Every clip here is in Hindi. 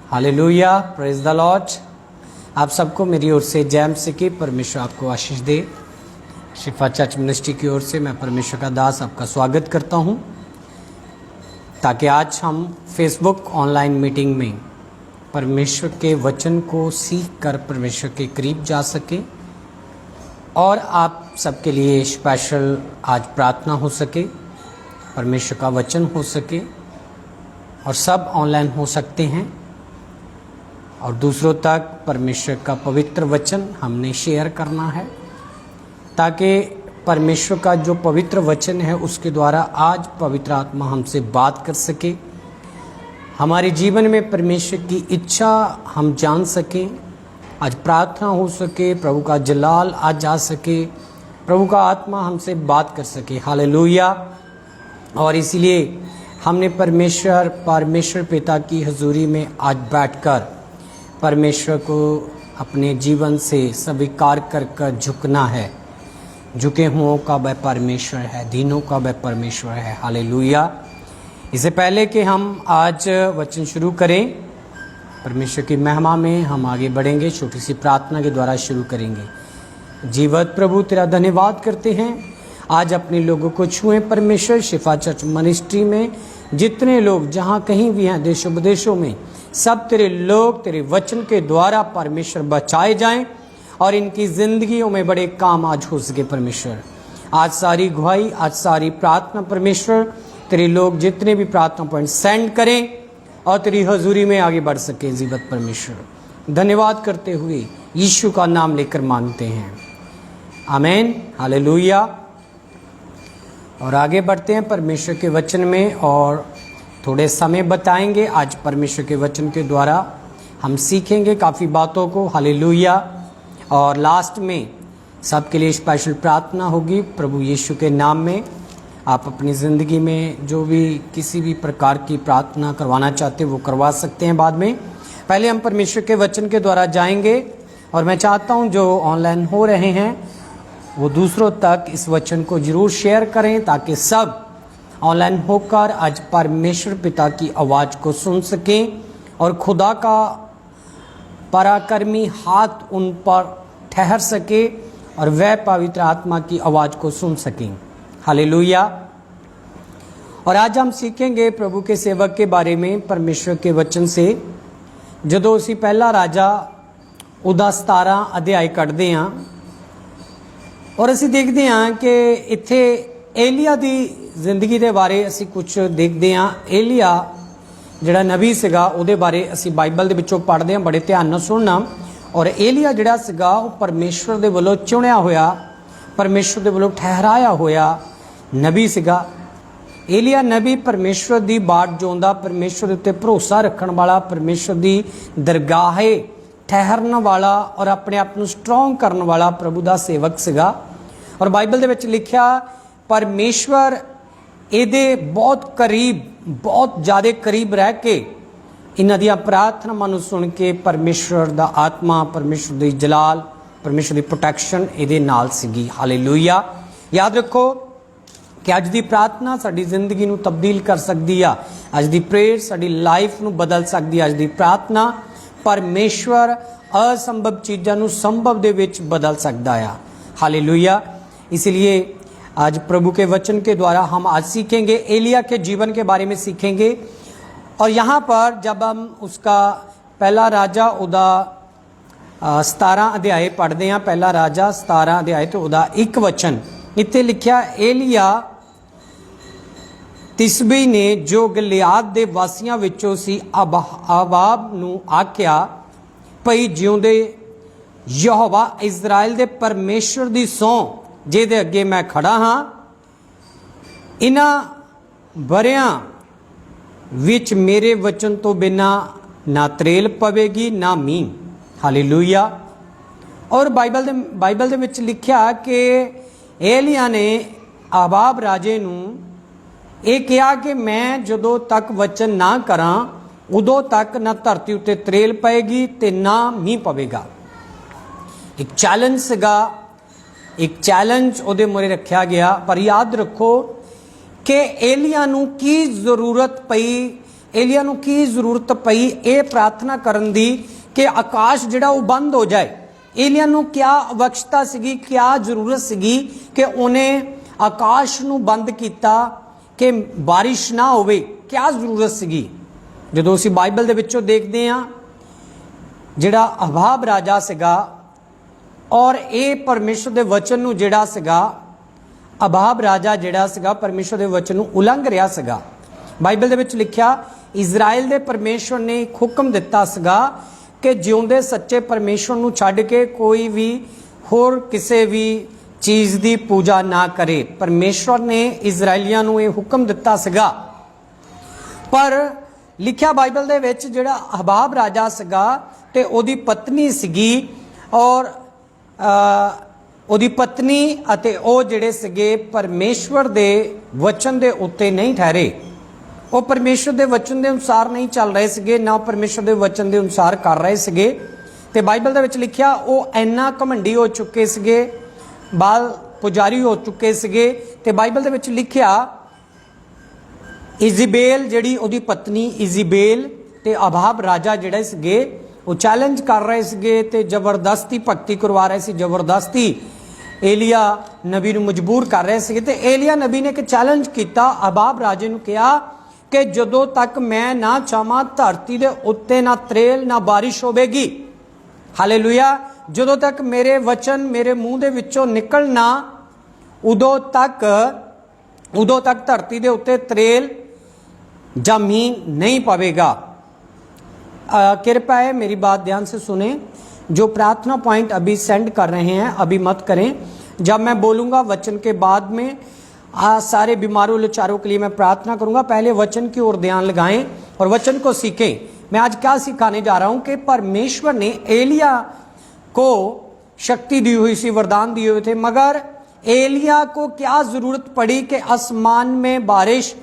Hallelujah, praise the Lord. आप सबको मेरी ओर से जय मसीह की। परमेश्वर आपको आशीष दे। शिफा चर्च मिनिस्ट्री की ओर से मैं परमेश्वर का दास आपका स्वागत करता हूं, ताकि आज हम फेसबुक ऑनलाइन मीटिंग में परमेश्वर के वचन को सीख कर परमेश्वर के करीब जा सके और आप सबके लिए स्पेशल आज प्रार्थना हो सके, परमेश्वर का वचन हो सके और सब ऑनलाइन हो सकते हैं और दूसरों तक परमेश्वर का पवित्र वचन हमने शेयर करना है, ताकि परमेश्वर का जो पवित्र वचन है उसके द्वारा आज पवित्र आत्मा हमसे बात कर सके, हमारे जीवन में परमेश्वर की इच्छा हम जान सकें, आज प्रार्थना हो सके, प्रभु का जलाल आज जा सके, प्रभु का आत्मा हमसे बात कर सके। हालेलुया। और इसलिए हमने परमेश्वर पिता की हजूरी में आज बैठकर परमेश्वर को अपने जीवन से स्वीकार कर झुकना है। झुके हुओं का वह परमेश्वर है, दीनों का वह परमेश्वर है। हालेलुया। इससे पहले कि हम आज वचन शुरू करें, परमेश्वर की महिमा में हम आगे बढ़ेंगे। छोटी सी प्रार्थना के द्वारा शुरू करेंगे। जीवत प्रभु तेरा धन्यवाद करते हैं, आज अपने लोगों को छुएं परमेश्वर। शिफा चर्च मिनिस्ट्री में जितने लोग जहाँ कहीं भी हैं देशों विदेशों में, सब तेरे लोग तेरे वचन के द्वारा परमेश्वर बचाए जाएं और इनकी जिंदगियों में बड़े काम आज हो सके। परमेश्वर आज सारी गुहाई, आज सारी प्रार्थना परमेश्वर तेरे लोग जितने भी प्रार्थना पॉइंट सेंड करें और तेरी हजूरी में आगे बढ़ सके। जीवत परमेश्वर धन्यवाद करते हुए यीशु का नाम लेकर मांगते हैं, आमीन। हालेलुया। और आगे बढ़ते हैं परमेश्वर के वचन में और थोड़े समय बताएंगे। आज परमेश्वर के वचन के द्वारा हम सीखेंगे काफ़ी बातों को। हालेलुया। और लास्ट में सबके लिए स्पेशल प्रार्थना होगी प्रभु यीशु के नाम में। आप अपनी ज़िंदगी में जो भी किसी भी प्रकार की प्रार्थना करवाना चाहते हैं वो करवा सकते हैं बाद में। पहले हम परमेश्वर के वचन के द्वारा जाएंगे और मैं चाहता हूं जो ऑनलाइन हो रहे हैं वो दूसरों तक इस वचन को जरूर शेयर करें, ताकि सब ऑनलाइन होकर आज परमेश्वर पिता की आवाज़ को सुन सकें और खुदा का पराक्रमी हाथ उन पर ठहर सके और वह पवित्र आत्मा की आवाज़ को सुन सकें। हालेलुया। और आज हम सीखेंगे प्रभु के सेवक के बारे में परमेश्वर के वचन से। ਜਦੋਂ ਅਸੀਂ पहला राजा ਉਹਦਾ 17 अध्याय ਕੱਢਦੇ ਹਾਂ और ਅਸੀਂ देखते हैं कि ਇੱਥੇ एलिया ਦੀ ਜ਼ਿੰਦਗੀ ਦੇ ਬਾਰੇ ਅਸੀਂ ਕੁਝ ਦੇਖਦੇ ਹਾਂ। एलिया ਜਿਹੜਾ ਨਬੀ ਸੀਗਾ ਉਹਦੇ ਬਾਰੇ ਅਸੀਂ ਬਾਈਬਲ ਦੇ ਵਿੱਚੋਂ ਪੜ੍ਹਦੇ ਹਾਂ। ਬੜੇ ਧਿਆਨ ਨਾਲ ਸੁਣਨਾ। और एलिया ਜਿਹੜਾ ਸੀਗਾ ਉਹ ਪਰਮੇਸ਼ਵਰ ਦੇ ਵੱਲੋਂ ਚੁਣਿਆ ਹੋਇਆ, ਪਰਮੇਸ਼ਵਰ ਦੇ ਵੱਲੋਂ ਠਹਿਰਾਇਆ ਹੋਇਆ ਨਬੀ ਸੀਗਾ। एलिया नबी परमेश्वर की बाट जोंदा, परमेश्वर उत्ते भरोसा रखण वाला, परमेश्वर की दरगाहे ठहरन वाला और अपने आप को स्ट्रोंग करने वाला प्रभु का सेवक सीगा। और बाइबल दे विच लिखिया परमेश्वर इहदे बहुत करीब, बहुत ज़्यादा करीब रह के इन्हां दी प्रार्थनावां नूं सुन के परमेश्वर दा आत्मा, परमेश्वर दी जलाल, परमेश्वर दी प्रोटैक्शन इहदे नाल सीगी। हालेलुया। याद रखो कि अज की प्रार्थना साडी जिंदगी नूं तब्दील कर सकती है। अज की प्रेयर साडी लाइफ नूं बदल सकती है। अज की प्रार्थना परमेश्वर असंभव चीज़ों नूं संभव दे विच बदल सकता है। हालेलुया। इसलिए आज प्रभु के वचन के द्वारा हम आज सीखेंगे, एलिया के जीवन के बारे में सीखेंगे। और यहाँ पर जब हम उसका पहला राजा उदा 17 अध्याय पढ़ते हैं, पहला राजा 17 अध्याय तो उदा 1 वचन इत्थे लिखिया, एलिया तिस्बी ने जो गलियाद दे वासियां विचों सी अबाब नूं आख्या, भई जिउंदे यहोवा इजराइल दे परमेश्वर दी सौं जिहदे अगे मैं खड़ा हाँ, इन्हां बरियां विच मेरे वचन तो बिना ना त्रेल पवेगी ना मींह। हालेलुया। और बाइबल दे विच लिखिया कि एलिया ने अबाब राजे नूं ये कहा कि मैं जदों तक वचन ना करा उदों तक ना धरती उत्ते त्रेल पएगी ते ना मींह पवेगा। एक चैलेंज सीगा, एक चैलेंज उहदे मूहरे रखा गया। पर याद रखो कि एलिया नूं की जरूरत पई एलिया नूं की जरूरत पई ये प्रार्थना करन दी कि आकाश जिहड़ा वो बंद हो जाए। एलिया नूं क्या आवश्यकता सीगी, क्या जरूरत सीगी कि उन्हें आकाश नूं बंद किया कि बारिश ना होवे, क्या जरूरत सीगी। जदों असीं बाइबल दे विचों देखदे हां जिहड़ा अहाब राजा सीगा और ये परमेश्वर दे वचन नूं जिहड़ा सीगा, अहाब राजा जिहड़ा सीगा परमेश्वर दे वचन नूं उलंघ रिहा सीगा। बाइबल दे विच लिखिया इजराइल दे परमेश्वर ने एक हुक्म दिता सीगा कि जिउंदे सच्चे परमेश्वर नूं छड्ड के कोई भी होर किसी भी चीज़ की पूजा ना करे। परमेश्वर ने इजराइलियां नूं ये हुक्म दिता सीगा। पर लिखिया बाइबल दे विच जिहड़ा अहाब राजा सीगा ते ओदी पत्नी सीगी और ओदी पत्नी अते ओ जिहड़े सीगे परमेश्वर दे वचन दे उत्ते नहीं ठहरे। वो परमेश्वर दे वचन दे अनुसार नहीं चल रहे सीगे, ना परमेश्वर दे वचन दे अनुसार कर रहे सीगे। ते बाइबल दे विच लिखिया वो इन्ना घमंडी हो चुके सीगे, बाल पुजारी हो चुके सीगे। ते बाइबल दे विच लिखिया इजबेल जिहड़ी ओदी पत्नी इजबेल ते अहाब राजा जिहड़े सीगे वो चैलेंज कर रहे सीगे ते जबरदस्ती भगती करवा रहे सी, जबरदस्ती एलिया नबी नूं मजबूर कर रहे सीगे। ते एलिया नबी ने एक चैलेंज किया, अहाब राजे नूं कहा कि जदों तक मैं ना चाहां धरती दे उत्ते ना त्रेल ना बारिश होवेगी। हालेलुया। जदों तक मेरे वचन मेरे मूँह दे विचों निकलना उदों तक धरती दे उत्ते त्रेल जां मींह नहीं पवेगा। कृपया है मेरी बात ध्यान से सुने। जो प्रार्थना पॉइंट अभी सेंड कर रहे हैं अभी मत करें। जब मैं बोलूँगा वचन के बाद में सारे बीमारों लाचारों के लिए मैं प्रार्थना करूँगा। पहले वचन की ओर ध्यान लगाएं और वचन को सीखें। मैं आज क्या सिखाने जा रहा हूँ कि परमेश्वर ने एलिया को शक्ति दी हुई सी, वरदान दिए हुए थे, मगर एलिया को क्या ज़रूरत पड़ी कि आसमान में बारिश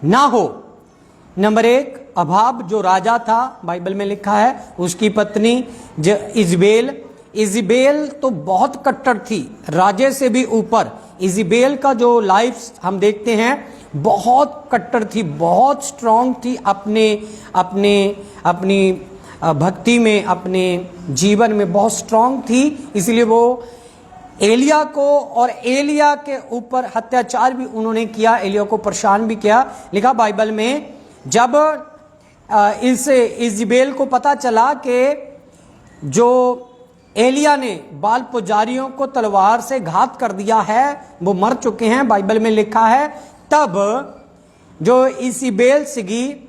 ना हो। नंबर एक, अहाब जो राजा था, बाइबल में लिखा है उसकी पत्नी जो इजबेल तो बहुत कट्टर थी, राजे से भी ऊपर। इजबेल का जो लाइफ हम देखते हैं बहुत कट्टर थी, बहुत स्ट्रांग थी, अपनी भक्ति में, अपने जीवन में बहुत स्ट्रांग थी। इसलिए वो एलिया को और एलिया के ऊपर अत्याचार भी उन्होंने किया, एलिया को परेशान भी किया। लिखा बाइबल में जब इस इजबेल को पता चला कि जो एलिया ने बाल पुजारियों को तलवार से घात कर दिया है, वो मर चुके हैं, बाइबल में लिखा है, तब जो इजबेल सीगी,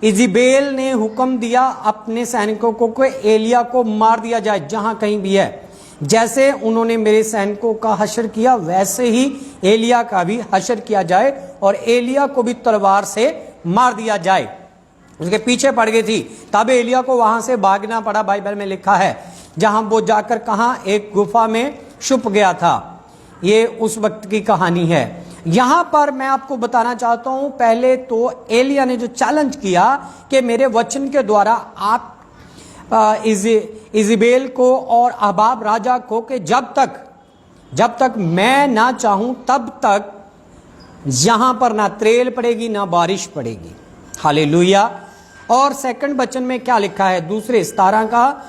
इजबेल ने हुक्म दिया अपने सैनिकों को कि एलिया को मार दिया जाए जहां कहीं भी है। जैसे उन्होंने मेरे सैनिकों का हशर किया वैसे ही एलिया का भी हशर किया जाए और एलिया को भी तलवार से मार दिया जाए। उसके पीछे पड़ गई थी, तब एलिया को वहां से भागना पड़ा। बाइबल में लिखा है जहां वो जाकर कहां, एक गुफा में छुप गया था। ये उस वक्त की कहानी है। यहां पर मैं आपको बताना चाहता हूं, पहले तो एलिया ने जो चैलेंज किया कि मेरे वचन के द्वारा आप इजबेल को और अहाब राजा को कि जब तक मैं ना चाहूं तब तक यहां पर ना त्रेल पड़ेगी ना बारिश पड़ेगी। हालेलुया। और सेकंड वचन में क्या लिखा है, दूसरे 17 का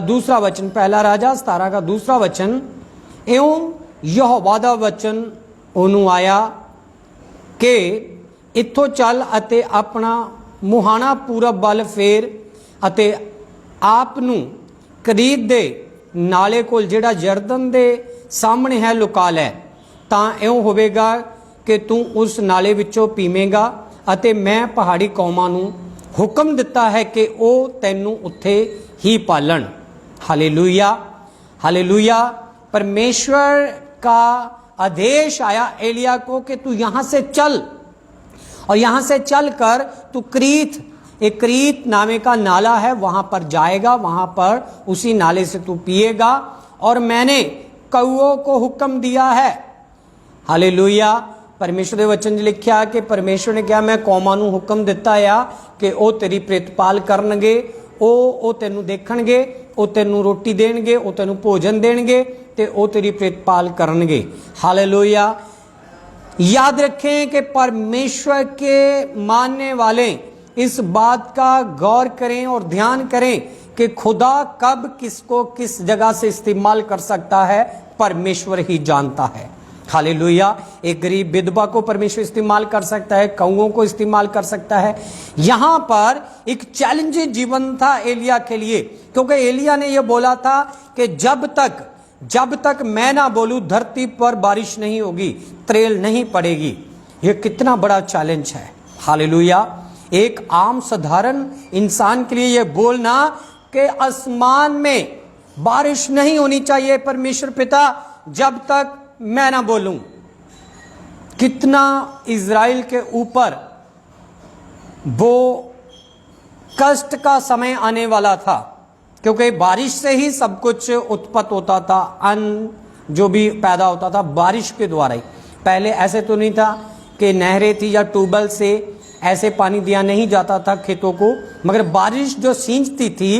दूसरा वचन, पहला राजा 17 का दूसरा वचन, एवं यहोवा दा वचन ओनू आया कि इत्थों चल अते अपना मुहाना पूरब बल फेर अते आप नू करीब दे नाले कोल जिहड़ा यरदन दे सामने है लुका लै, तां इउं होवेगा कि तू उस नाले विचों पीवेंगा अते मैं पहाड़ी कौमां नू हुक्म दिता है कि वो तैनू उत्थे ही पालन। Hallelujah, hallelujah. परमेश्वर का आदेश आया एलिया को कि तू यहाँ से चल, और यहाँ से चल कर तू क्रीत नामे का नाला है वहाँ पर जाएगा, वहाँ पर उसी नाले से तू पिएगा। और मैंने कौओं को हुक्म दिया है। हालेलुया। परमेश्वर के वचन लिखा कि परमेश्वर ने कहा मैं कौमां नू हुक्म दिता है कि वो तेरी प्रेतपाल करनगे, वो तेनू देखणगे, वो तेनू रोटी देणगे, वो तेनू भोजन देणगे ते वो तेरी प्रेतपाल करनगे। हालेलुया। याद रखें कि परमेश्वर के मानने वाले इस बात का गौर करें और ध्यान करें कि खुदा कब किसको किस जगह से इस्तेमाल कर सकता है, परमेश्वर ही जानता है। हालेलुया। एक गरीब विधवा को परमेश्वर इस्तेमाल कर सकता है, कौओं को इस्तेमाल कर सकता है। यहां पर एक चैलेंजिंग जीवन था एलिया के लिए, क्योंकि एलिया ने यह बोला था कि जब तक मैं ना बोलूं धरती पर बारिश नहीं होगी, त्रेल नहीं पड़ेगी। यह कितना बड़ा चैलेंज है। हालेलुया। एक आम साधारण इंसान के लिए यह बोलना कि आसमान में बारिश नहीं होनी चाहिए परमेश्वर पिता जब तक मैं ना बोलूं, कितना इज़राइल के ऊपर वो कष्ट का समय आने वाला था, क्योंकि बारिश से ही सब कुछ उत्पन्न होता था। अन्न जो भी पैदा होता था बारिश के द्वारा ही। पहले ऐसे तो नहीं था कि नहरें थी या ट्यूबवेल से ऐसे पानी दिया नहीं जाता था खेतों को, मगर बारिश जो सींचती थी।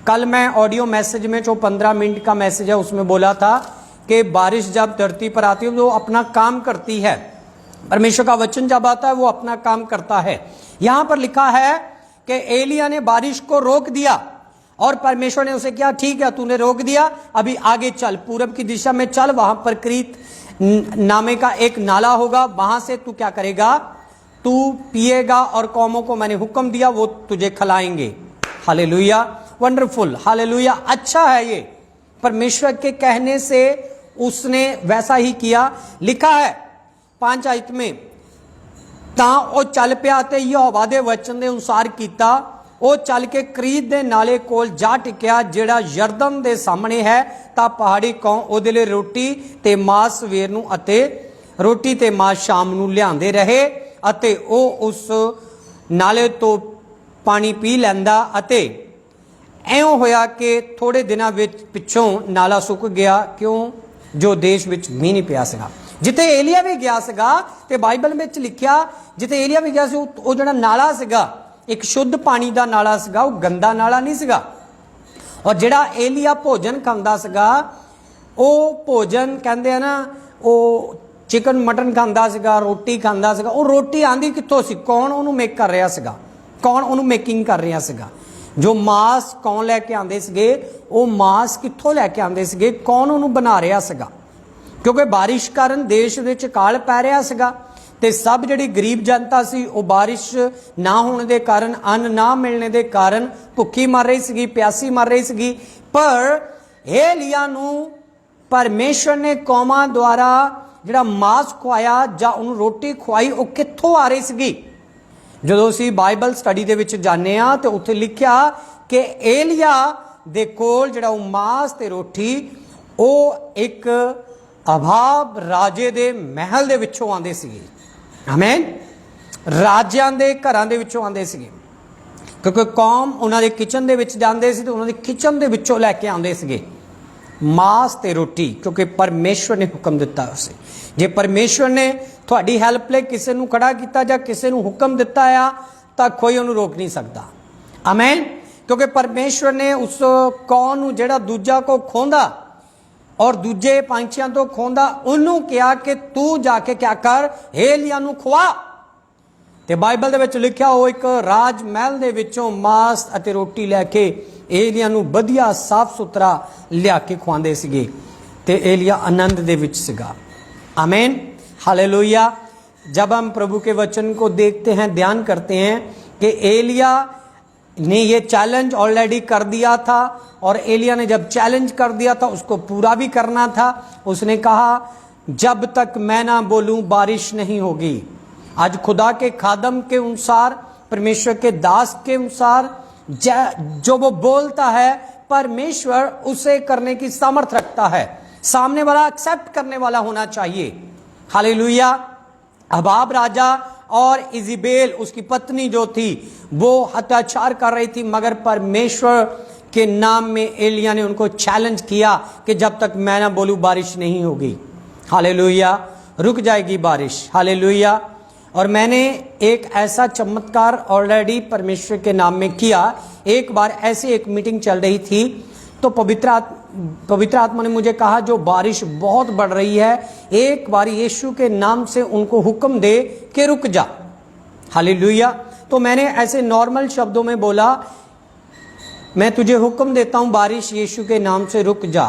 कल मैं ऑडियो मैसेज में जो 15 मिनट का मैसेज है उसमें बोला था कि बारिश जब धरती पर आती है तो अपना काम करती है, परमेश्वर का वचन जब आता है वो अपना काम करता है। यहां पर लिखा है कि एलिया ने बारिश को रोक दिया और परमेश्वर ने उसे क्या, ठीक है तूने रोक दिया, अभी आगे चल, पूरब की दिशा में चल, वहां पर क्रीत नामे का एक नाला होगा, वहां से तू क्या करेगा, तू पिएगा और कौमों को मैंने हुक्म दिया वो तुझे खिलाएंगे। Hallelujah, wonderful, hallelujah. अच्छा है ये, परमेश्वर के कहने से उसने वैसा ही किया। लिखा है 5 आयत में, ਤਾਂ ਉਹ ਚੱਲ ਪਿਆ ਤੇ ਯਹੋਵਾ ਦੇ ਵਚਨ ਦੇ ਅਨੁਸਾਰ ਕੀਤਾ। ਉਹ ਚੱਲ ਕੇ ਕਰੀਤ ਦੇ ਨਾਲੇ ਕੋਲ ਜਾ ਟਿਕਿਆ ਜਿਹੜਾ ਯਰਦਨ ਦੇ ਸਾਹਮਣੇ ਹੈ, ਤਾਂ ਪਹਾੜੀ ਕੌਮ ਉਹਦੇ ਲਈ ਰੋਟੀ ਤੇ ਮਾਸ ਸਵੇਰ ਨੂੰ ਅਤੇ ਰੋਟੀ ਤੇ ਮਾਸ ਸ਼ਾਮ ਨੂੰ ਲਿਆਉਂਦੇ ਰਹੇ ਅਤੇ ਉਹ ਉਸ ਨਾਲੇ ਤੋਂ ਪਾਣੀ ਪੀ ਲੈਂਦਾ ਅਤੇ ਐਉਂ ਹੋਇਆ ਕਿ ਥੋੜੇ ਦਿਨਾਂ ਵਿੱਚ ਪਿੱਛੋਂ ਨਾਲਾ ਸੁੱਕ ਗਿਆ, ਕਿਉਂ ਜੋ ਦੇਸ਼ ਵਿੱਚ ਮੀਂਹ ਨਹੀਂ ਪਿਆ ਸੀਗਾ। जिथे एलिया भी गया सीगा ते बाइबल में लिखिया जिथे एलिया भी गया सी वो जिहड़ा नाला सीगा एक शुद्ध पानी का नाला सीगा, वो गंदा नाला नहीं सीगा। और जिहड़ा एलिया भोजन खांदा सीगा वो भोजन कहंदे आ ना, वो चिकन मटन खांदा सीगा, रोटी खांदा सीगा। वो रोटी आंदी कित्थों सी, कौन उहनूं मेक कर रहा सीगा, कौन उहनूं मेकिंग कर रहा सीगा। जो मांस कौन लैके आंदे सीगे, वो मांस कित्थों लैके आंदे सीगे, कौन उहनूं बना रहा सीगा। क्योंकि बारिश कारण देश विच काल पै रहा सीगा ते सब जिहड़ी गरीब जनता सी वो बारिश ना होने के कारण, अन्न ना मिलने के कारण भुखी मर रही सीगी, प्यासी मर रही सीगी। पर एलिया नूं परमेश्वर ने कौमां द्वारा जिहड़ा मांस खुआया जां उहनूं रोटी खुआई, वो कित्थों आ रही सीगी। जदों असीं बाइबल स्टडी दे विच जाने आ ते उत्थे लिखिया कि एलिया दे कोल जिहड़ा वो मांस ते रोटी वो एक अभाव राजे दे महल दे विचों आंदे सीगे। आमीन। राजियां दे घरां दे विचों आंदे सीगे, क्योंकि कौम उन्हां दे किचन दे विच जांदे सी ते उन्हां दे किचन दे विचों लैके आंदे सीगे मांस ते रोटी, क्योंकि परमेश्वर ने हुक्म दिता उसे। जे परमेश्वर ने तुहाडी हैल्प लई किसे नूं खड़ा कीता जां किसे नूं हुक्म दिता आ तां कोई उहनूं रोक नहीं सकदा। आमीन। क्योंकि परमेश्वर ने उस कौन नूं जिहड़ा दूजा को खोंदा और दूजे पंछियों तो खोंदा, उन्होंने कहा कि तू जाके क्या कर, एलिया नूं खुआ। ते बाइबल दे विच लिखिया वो एक राज महल दे विचों मांस अते रोटी लैके एलिया नूं वधिया साफ सुथरा लिया के खुआंदे सीगे ते एलिया आनंद दे विच सीगा। आमीन, हालेलुया। जब हम प्रभु के वचन को देखते हैं, ध्यान करते हैं कि एलिया ने ये चैलेंज ऑलरेडी कर दिया था और एलिया ने जब चैलेंज कर दिया था उसको पूरा भी करना था। उसने कहा जब तक मैं ना बोलूं बारिश नहीं होगी। आज खुदा के खादम के अनुसार, परमेश्वर के दास के अनुसार जो वो बोलता है परमेश्वर उसे करने की सामर्थ रखता है। सामने वाला एक्सेप्ट करने वाला होना चाहिए। हालेलुया। अबाब राजा और इज़बेल उसकी पत्नी जो थी वो अत्याचार कर रही थी, मगर परमेश्वर के नाम में एलिया ने उनको चैलेंज किया कि जब तक मैं ना बोलूं बारिश नहीं होगी। हालेलुया। रुक जाएगी बारिश। हालेलुया। और मैंने एक ऐसा चमत्कार ऑलरेडी परमेश्वर के नाम में किया। एक बार ऐसी एक मीटिंग चल रही थी तो पवित्र आत्मा ने मुझे कहा जो बारिश बहुत बढ़ रही है, एक बार यीशु के नाम से उनको हुक्म दे कि रुक जा। हालेलुया। तो मैंने ऐसे नॉर्मल शब्दों में बोला, मैं तुझे हुक्म देता हूं बारिश यीशु के नाम से रुक जा।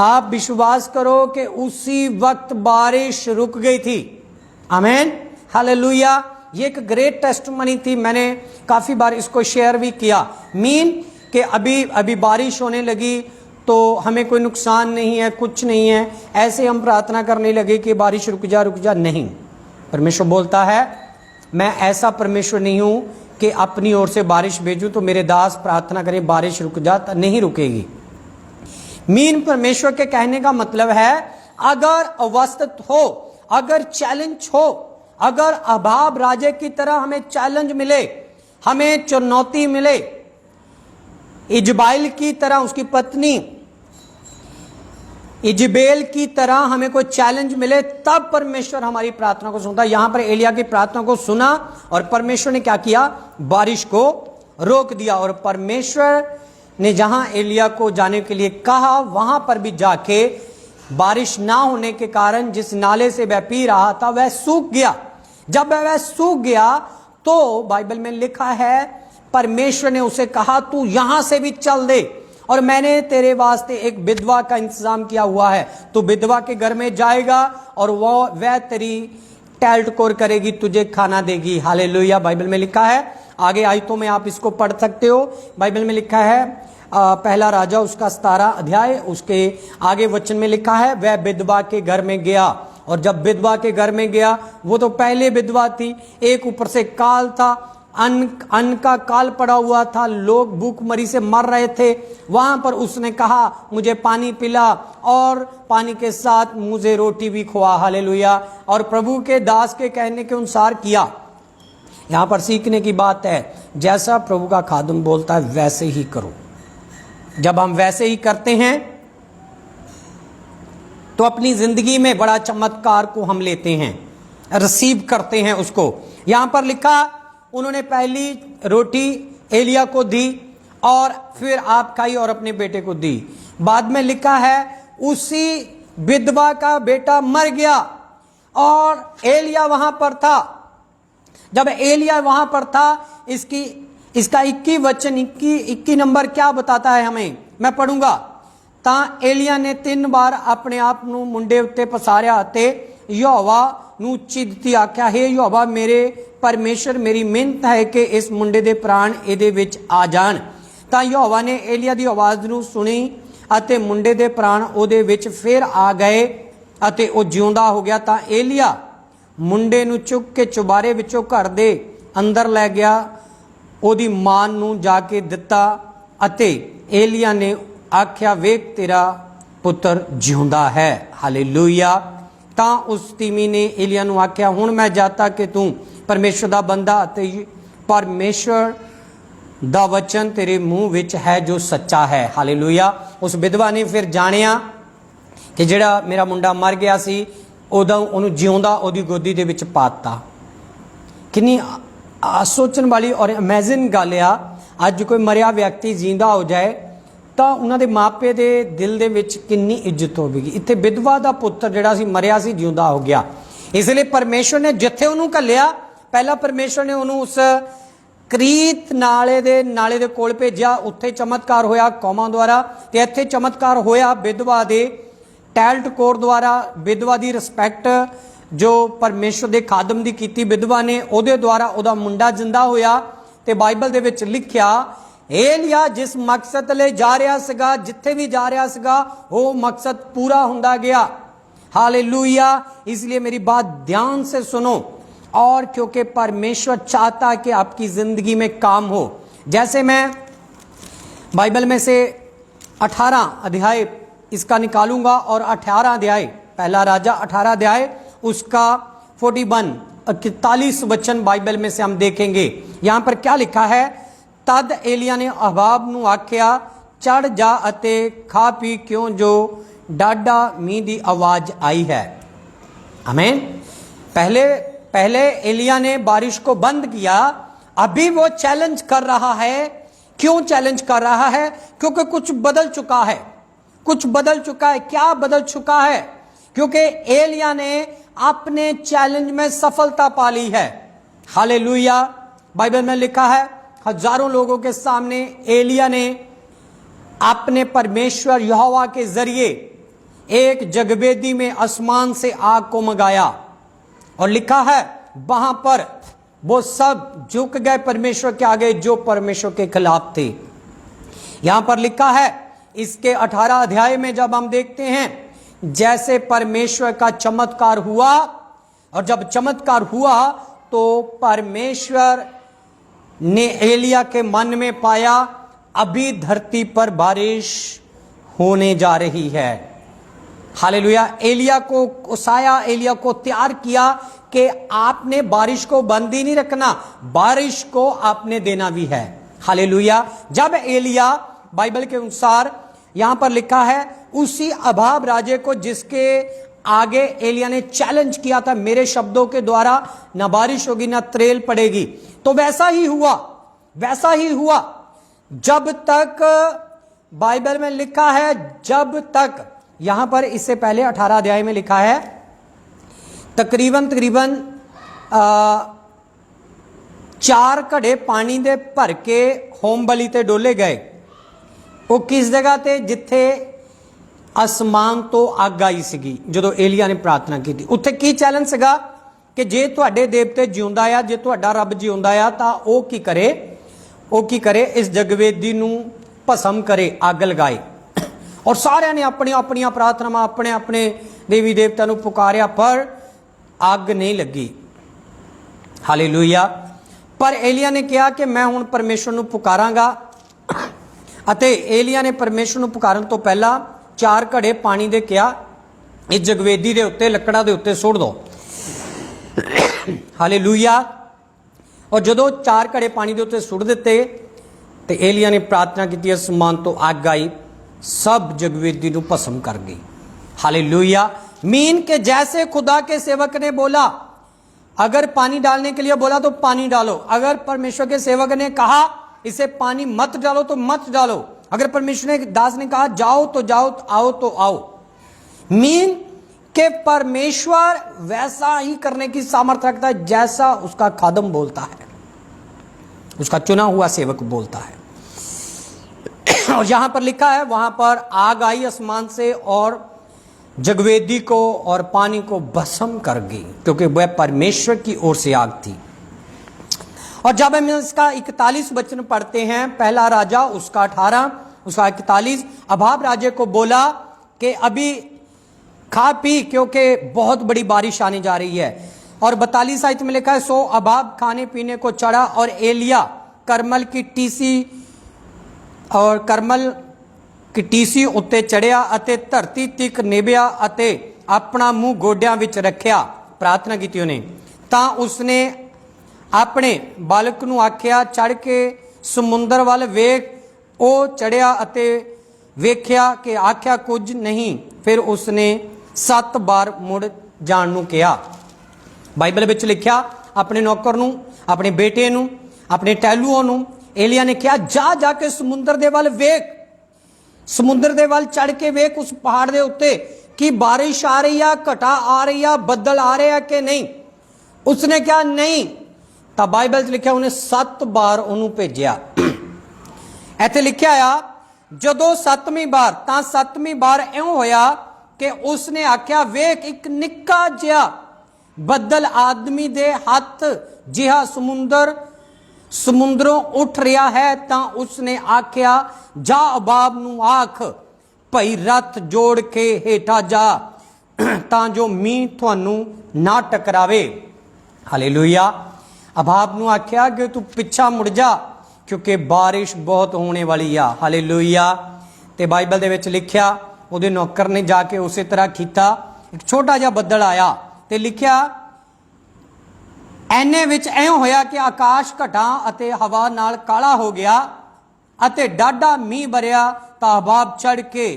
आप विश्वास करो कि उसी वक्त बारिश रुक गई थी। आमीन, हालेलुया। ये एक ग्रेट टेस्टिमनी थी, मैंने काफी बार इसको शेयर भी किया। मीन कि अभी बारिश होने लगी तो हमें कोई नुकसान नहीं है, कुछ नहीं है, ऐसे हम प्रार्थना करने लगे कि बारिश रुक जा। नहीं, परमेश्वर बोलता है मैं ऐसा परमेश्वर नहीं हूं कि अपनी ओर से बारिश भेजूं तो मेरे दास प्रार्थना करें बारिश रुक जा, नहीं रुकेगी। मीन परमेश्वर के कहने का मतलब है अगर अवस्थित हो, अगर चैलेंज हो, अगर अभाव राजे की तरह हमें चैलेंज मिले, हमें चुनौती मिले, इजबाइल की तरह उसकी पत्नी इजबेल की तरह हमें कोई चैलेंज मिले, तब परमेश्वर हमारी प्रार्थना को सुनता है। यहां पर एलिया की प्रार्थना को सुना और परमेश्वर ने क्या किया, बारिश को रोक दिया। और परमेश्वर ने जहां एलिया को जाने के लिए कहा वहां पर भी जाके बारिश ना होने के कारण जिस नाले से वह पी रहा था वह सूख गया। जब वह सूख गया तो बाइबल में लिखा है परमेश्वर ने उसे कहा तू यहां से भी चल दे और मैंने तेरे वास्ते एक विधवा का इंतजाम किया हुआ है, तू विधवा के घर में जाएगा और वह तेरी टैल्टकोर करेगी, तुझे खाना देगी। हालेलुया। बाइबल में लिखा है, आगे आयतों में आप इसको पढ़ सकते हो। बाइबल में लिखा है पहला राजा उसका 17 अध्याय, उसके आगे वचन में लिखा है वह विधवा के घर में गया। और जब विधवा के घर में गया, वो तो पहले विधवा थी, एक ऊपर से काल था, अन्न का काल पड़ा हुआ था, लोग भूखमरी से मर रहे थे। वहां पर उसने कहा मुझे पानी पिला और पानी के साथ मुझे रोटी भी खुआ। हालेलुया। और प्रभु के दास के कहने के अनुसार किया। यहां पर सीखने की बात है, जैसा प्रभु का खादम बोलता है वैसे ही करो। जब हम वैसे ही करते हैं तो अपनी जिंदगी में बड़ा चमत्कार को हम लेते हैं, रिसीव करते हैं उसको। यहां पर लिखा उन्होंने पहली रोटी एलिया को दी और फिर आप खाई और अपने बेटे को दी। बाद में लिखा है उसी विधवा का बेटा मर गया और एलिया वहां पर था। जब एलिया वहां पर था, इसका 21 वचन 21 नंबर क्या बताता है हमें, मैं पढ़ूंगा। ता एलिया ने 3 बार अपने आप नू मुंडे उत्ते पसारिया ते यहोवा नू चिदती आख्या, हे यहोवा मेरे परमेश्वर मेरी मिहनत है कि इस मुंडे दे प्राण ਇਹਦੇ ਵਿੱਚ ਆ ਜਾਣ। ਤਾਂ ਯਹੋਵਾ ਨੇ ਏਲੀਆ ਦੀ ਆਵਾਜ਼ ਨੂੰ ਸੁਣੀ ਅਤੇ ਮੁੰਡੇ ਦੇ ਪ੍ਰਾਣ ਉਹਦੇ ਵਿੱਚ ਫਿਰ ਆ ਗਏ ਅਤੇ ਉਹ ਜਿਉਂਦਾ ਹੋ ਗਿਆ। ਤਾਂ ਏਲੀਆ ਮੁੰਡੇ ਨੂੰ ਚੁੱਕ ਕੇ ਚੁਬਾਰੇ ਵਿੱਚੋਂ ਘਰ ਦੇ ਅੰਦਰ ਲੈ ਗਿਆ, ਉਹਦੀ ਮਾਂ ਨੂੰ ਜਾ ਕੇ ਦਿੱਤਾ ਅਤੇ ਏਲੀਆ ਨੇ ਆਖਿਆ ਵੇਖ ਤੇਰਾ ਪੁੱਤਰ ਜਿਉਂਦਾ ਹੈ। ਹਾਲੇਲੂਇਆ। ਤਾਂ ਉਸ ਤੀਮੀ ਨੇ ਏਲੀਆ ਨੂੰ ਆਖਿਆ ਹੁਣ ਮੈਂ ਜਾਤਾ ਕਿ ਤੂੰ परमेश्वर का बंदा परमेश्वर का वचन तेरे मुंह विच है जो सच्चा है। हालेलुया। उस विधवा ने फिर जानिया कि जिहड़ा मेरा मुंडा मर गया सी उदों उहनूं जिउंदा ओदी गोदी दे विच पाता। कितनी सोचण वाली और इमेजिन गल आ, अज कोई मरिया व्यक्ति जींदा हो जाए तो उन्होंने मापे दे दिल दे विच कितनी इज्जत होगी। इत्थे विधवा का पुत्र जिहड़ा सी मरिया सी जिउंदा हो गया। इसलिए परमेश्वर ने जिथे उन्होंने घल्लिया, पहला परमेश्वर ने उन्होंने उस क्रीत नाले दे कोल भेजा, उत्थे चमत्कार होया कौमां द्वारा, ते इत्थे चमत्कार होया विधवा दे टैल्टकोर द्वारा। विधवा दी रिस्पैक्ट जो परमेश्वर दे खादम दी कीती विधवा ने, उहदे द्वारा उहदा मुंडा जिंदा होया। ते बाइबल दे विच लिखिया एलिया जिस मकसद ले जा रहा सीगा, जिथे भी जा रहा सीगा, वो मकसद पूरा हुंदा गया। हालेलुया। इसलिए मेरी बात ध्यान से सुनो, और क्योंकि परमेश्वर चाहता है कि आपकी जिंदगी में काम हो। जैसे मैं बाइबल में से 18 अध्याय इसका निकालूंगा और 18 अध्याय, पहला राजा 18 अध्याय उसका 41 वचन बाइबल में से हम देखेंगे। यहां पर क्या लिखा है, तद एलिया ने अहबाब नू आख्या चढ़ जा अते खा पी क्यों जो डाडा मींह दी आवाज आई है। आमीन। पहले एलिया ने बारिश को बंद किया, अभी वो चैलेंज कर रहा है। क्यों चैलेंज कर रहा है? क्योंकि कुछ बदल चुका है, कुछ बदल चुका है। क्या बदल चुका है? क्योंकि एलिया ने अपने चैलेंज में सफलता पा ली है। हालेलुया। बाइबल में लिखा है हजारों लोगों के सामने एलिया ने अपने परमेश्वर यहोवा के जरिए एक जगवेदी में आसमान से आग को मंगाया और लिखा है वहां पर वो सब झुक गए परमेश्वर के आगे जो परमेश्वर के खिलाफ थे। यहां पर लिखा है इसके 18 अध्याय में जब हम देखते हैं जैसे परमेश्वर का चमत्कार हुआ, और जब चमत्कार हुआ तो परमेश्वर ने एलिया के मन में पाया अभी धरती पर बारिश होने जा रही है। हालेलुया। एलिया को उसाया, एलिया को तैयार किया कि आपने बारिश को बंद ही नहीं रखना, बारिश को आपने देना भी है। हालेलुया। जब एलिया बाइबल के अनुसार यहां पर लिखा है उसी अभाब राजे को जिसके आगे एलिया ने चैलेंज किया था मेरे शब्दों के द्वारा ना बारिश होगी ना त्रेल पड़ेगी, तो वैसा ही हुआ, वैसा ही हुआ। जब तक बाइबल में लिखा है, जब तक यहां पर इससे पहले 18 अध्याय में लिखा है तकरीबन 4 घड़े पानी दे भर के होम बलि ते डोले गए। वो किस जगह ते जिथे आसमान तो अग आई सीगी। जो एलिया ने प्रार्थना की थी उत्थे की चैलेंज सीगा कि जे तुहाडे देवते जिउंदा आ, जे तुहाडा रब जिउंदा आ तां ओ की करे, ओ की करे इस जगवेदी नूं भस्म करे, अग लगाए। और सारे ने अपनी अपनी प्रार्थना अपने अपने देवी देवता नूं पुकारिया पर अग नहीं लगी। हालेलुया। पर एलिया ने कहा कि मैं हुण परमेश्वर नूं पुकारांगा, अते एलिया ने परमेश्वर नूं पुकारन तो पहला 4 घड़े पानी दे कहा इस जगवेदी दे उत्ते लकड़ा दे उत्ते सुट दो। हालेलुया। और जदों 4 घड़े पानी दे उत्ते सुट दिते ते एलिया ने प्रार्थना की, आसमान तो अग आई, सब जगवेदी नूं भस्म कर गई। हालेलुया। मीन के जैसे खुदा के सेवक ने बोला अगर पानी डालने के लिए बोला तो पानी डालो, अगर परमेश्वर के सेवक ने कहा इसे पानी मत डालो तो मत डालो, अगर परमेश्वर ने दास ने कहा जाओ तो जाओ, आओ तो आओ। मीन के परमेश्वर वैसा ही करने की सामर्थ्य रखता है जैसा उसका खादम बोलता है, उसका चुना हुआ सेवक बोलता है। और यहां पर लिखा है वहां पर आग आई आसमान से और जगवेदी को और पानी को भस्म कर गई, क्योंकि वह परमेश्वर की ओर से आग थी। और जब हम इसका 41 वचन पढ़ते हैं, पहला राजा उसका 18 उसका 41, अभाब राजे को बोला कि अभी खा पी क्योंकि बहुत बड़ी बारिश आने जा रही है। और 42 आयत में लिखा है सो अभाब खाने पीने को चढ़ा और एलिया करमल की टीसी उत्ते चढ़िया अते धरती तिक नेबिया अते अपना मुंह गोड्यां विच रखिया, प्रार्थना की उन्हें। तां उसने अपने बालक नूं आख्या चढ़ के समुंदर वाल वेख, ओ चढ़िया अते वेख्या कि आख्या कुछ नहीं, फिर उसने 7 बार मुड़ जाण नूं कहा। बाइबल विच लिखिया अपने नौकर नूं, अपने बेटे नूं, अपने टहलुओं नूं एलिया ने कहा जा जाके समुंदर दे वाल वेख, समुंदर दे वाल चढ़ के वेख उस पहाड़ दे उत्ते कि बारिश आ रही है, घटा आ रही है, बदल आ रहे हैं कि नहीं। उसने कहा नहीं, तो बाइबल लिखा उन्हें 7 बार उन्होंने भेजा। इत्थे लिखा आ जदों 7वीं बार तां 7वीं बार इउं होया कि उसने आख्या वेख एक निक्का जिहा बदल आदमी दे हाथ जिहा समुंदरों उठ रहा है। तां उसने आख्या जा अबाब नूं आख भई रथ जोड़ के हेठा जा तां जो मींह तुहानू ना टकरावे। हालेलुया। अभाब नूं आख्या कि तू पिछा मुड़ जा क्योंकि बारिश बहुत होने वाली आ। हालेलुया। ते बाइबल दे विच लिखिया उहदे नौकर ने जाके उसे तरह कीता, एक छोटा जिहा बदल आया ते लिखिया एने विच इउं होया कि आकाश घटा अते हवा नाल काला हो गया अते डाढा मींह भरिया। तां अभाब चढ़ के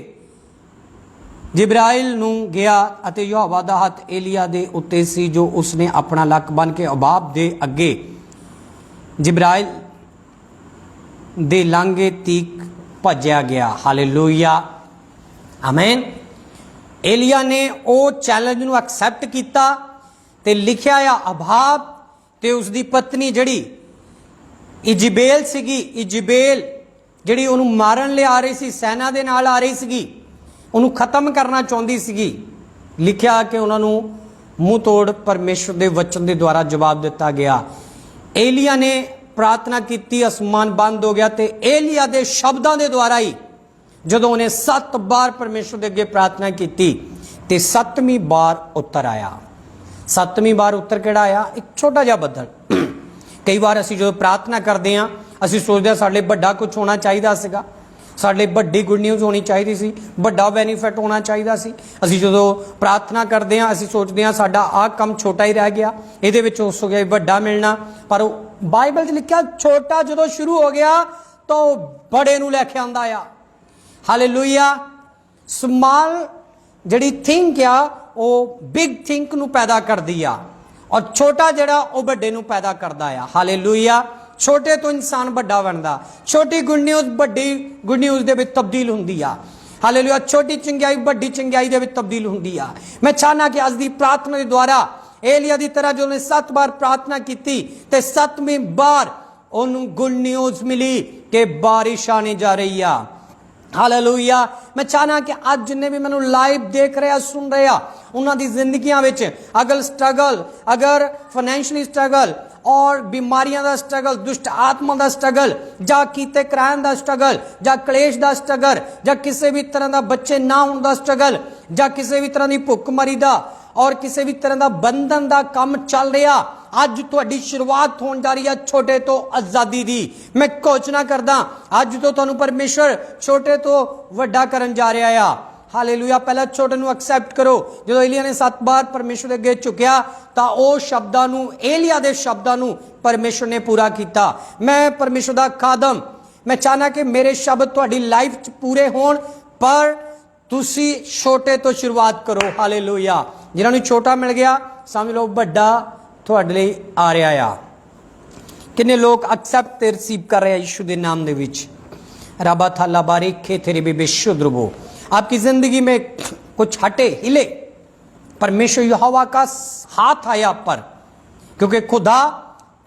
जिब्राइल नूं गया अते यहोवा दा हथ एलिया दे उत्ते सी जो उसने अपना लक बन के अभाब दे अगे जिब्राइल दे लांघे तीक भज्या गया। हालेलुया। आमीन। एलिया ने ओ चैलेंज नूं एक्सेप्ट किया ते लिखिया आ अभाब ते उसकी पत्नी जड़ी इजबेल सीगी, इजबेल ਜਿਹੜੀ ਉਹਨੂੰ ਮਾਰਨ ਲਈ ਆ ਰਹੀ ਸੀ, ਸੈਨਾ ਦੇ ਨਾਲ ਆ ਰਹੀ ਸੀਗੀ, ਉਹਨੂੰ ਖਤਮ ਕਰਨਾ ਚਾਹੁੰਦੀ ਸੀਗੀ। ਲਿਖਿਆ ਕਿ ਉਹਨਾਂ ਨੂੰ ਮੂੰਹ ਤੋੜ ਪਰਮੇਸ਼ਰ ਦੇ ਵਚਨ ਦੇ ਦੁਆਰਾ ਜਵਾਬ ਦਿੱਤਾ ਗਿਆ। ਏਲੀਆ ਨੇ ਪ੍ਰਾਰਥਨਾ ਕੀਤੀ, ਅਸਮਾਨ ਬੰਦ ਹੋ ਗਿਆ ਤੇ ਏਲੀਆ ਦੇ ਸ਼ਬਦਾਂ ਦੇ ਦੁਆਰਾ ਹੀ ਜਦੋਂ ਉਹਨੇ 7 ਵਾਰ ਪਰਮੇਸ਼ਰ ਦੇ ਅੱਗੇ ਪ੍ਰਾਰਥਨਾ ਕੀਤੀ ਤੇ 7ਵੀਂ ਵਾਰ ਉੱਤਰ ਆਇਆ। 7ਵੀਂ ਵਾਰ ਉੱਤਰ ਕਿਹੜਾ ਆਇਆ? ਇੱਕ ਛੋਟਾ ਜਿਹਾ ਬੱਦਲ। ਕਈ ਵਾਰ ਅਸੀਂ ਜਦੋਂ ਪ੍ਰਾਰਥਨਾ ਕਰਦੇ ਹਾਂ ਅਸੀਂ ਸੋਚਦੇ ਹਾਂ ਸਾਡੇ ਵੱਡਾ ਕੁਝ ਹੋਣਾ ਚਾਹੀਦਾ ਸੀਗਾ, ਸਾਡੇ ਵੱਡੀ ਗੁੱਡ ਨਿਊਜ਼ ਹੋਣੀ ਚਾਹੀਦੀ ਸੀ, ਵੱਡਾ ਬੈਨੀਫਿਟ ਹੋਣਾ ਚਾਹੀਦਾ ਸੀ। ਅਸੀਂ ਜਦੋਂ ਪ੍ਰਾਰਥਨਾ ਕਰਦੇ ਹਾਂ ਅਸੀਂ ਸੋਚਦੇ ਹਾਂ ਸਾਡਾ ਆਹ ਕੰਮ ਛੋਟਾ ਹੀ ਰਹਿ ਗਿਆ, ਇਹਦੇ ਵਿੱਚ ਉਸ ਹੋ ਗਿਆ ਵੱਡਾ ਮਿਲਣਾ। ਪਰ ਬਾਈਬਲ 'ਚ ਲਿਖਿਆ ਛੋਟਾ ਜਦੋਂ ਸ਼ੁਰੂ ਹੋ ਗਿਆ ਤਾਂ ਉਹ ਬੜੇ ਨੂੰ ਲੈ ਕੇ ਆਂਦਾ ਆ। ਹਾਲੇਲੂਇਆ। ਸਮਾਲ ਜਿਹੜੀ ਥਿੰਕ ਆ ਉਹ ਬਿਗ ਥਿੰਕ ਨੂੰ ਪੈਦਾ ਕਰਦੀ ਆ, ਔਰ ਛੋਟਾ ਜਿਹੜਾ ਉਹ ਵੱਡੇ ਨੂੰ ਪੈਦਾ ਕਰਦਾ ਆ। ਹਾਲੇਲੂਇਆ। ਛੋਟੇ ਤੋਂ ਇਨਸਾਨ ਵੱਡਾ ਬਣਦਾ, ਛੋਟੀ ਗੁੱਡ ਨਿਊਜ਼ ਵੱਡੀ ਗੁੱਡ ਨਿਊਜ਼ ਦੇ ਵਿੱਚ ਤਬਦੀਲ ਹੁੰਦੀ ਆ। ਹਾਲੇਲੂਇਆ। ਛੋਟੀ ਚੰਗਿਆਈ ਵੱਡੀ ਚੰਗਿਆਈ ਦੇ ਵਿੱਚ ਤਬਦੀਲ ਹੁੰਦੀ ਆ। ਮੈਂ ਚਾਹਨਾ ਕਿ ਅੱਜ ਦੀ ਪ੍ਰਾਰਥਨਾ ਦੇ ਦੁਆਰਾ ਏਲੀਆ ਦੀ ਤਰ੍ਹਾਂ ਜੋ ਨੇ 7 ਵਾਰ ਪ੍ਰਾਰਥਨਾ ਕੀਤੀ ਤੇ 7ਵੀਂ ਵਾਰ ਉਹਨੂੰ ਗੁੱਡ ਨਿਊਜ਼ ਮਿਲੀ ਕਿ ਬਾਰਿਸ਼ ਆਣੇ ਜਾ ਰਹੀ ਆ। ਹਾਲੇਲੂਇਆ। मैं चाहना कि आज जिन्हें भी मैंने लाइव देख रहे सुन रहे उन्होंने जिंदगियां विच अगर स्ट्रगल, अगर फाइनेंशियली स्ट्रगल और बीमारियां दा स्ट्रगल, दुष्ट आत्मा दा स्ट्रगल, जा कीते कराने दा स्ट्रगल, जा क्लेश दा स्ट्रगल, जा किसी भी तरह दा बच्चे ना होने दा स्ट्रगल, जा किसी भी तरह की भुखमरी दा और किसी भी तरह का बंधन का काम चल रहा, अज तुहाडी शुरुआत होने जा रही है छोटे तो आजादी दी। मैं घोषणा करदा अज तो तुहानू परमेश्वर छोटे तो वड्डा करन जा रहा है। हालेलुया। पहला छोटे नू एक्सेप्ट करो। जो एलिया ने 7 बार परमेश्वर अगे झुकिया तो वह शब्दां नू, एलिया दे शब्दां नू परमेश्वर ने पूरा किया। मैं परमेश्वर दा खादम, मैं चाहना कि मेरे शब्द तुहाडी लाइफ च पूरे होण, पर तुसी छोटे तो शुरुआत करो। हालेलुया। जिन्होंने छोटा मिल गया समझ लो बड़ा तुहाडे लई आ रहा आ। किन्ने लोग एक्सेप्ट ते रिसीव कर रहे हैं यीशु के नाम दे विच। रबा थाला बारिखे तेरे बेबे शुद्रबो। आपकी जिंदगी में कुछ हटे, हिले, परमेश्वर यहोवा का हाथ आया पर, क्योंकि खुदा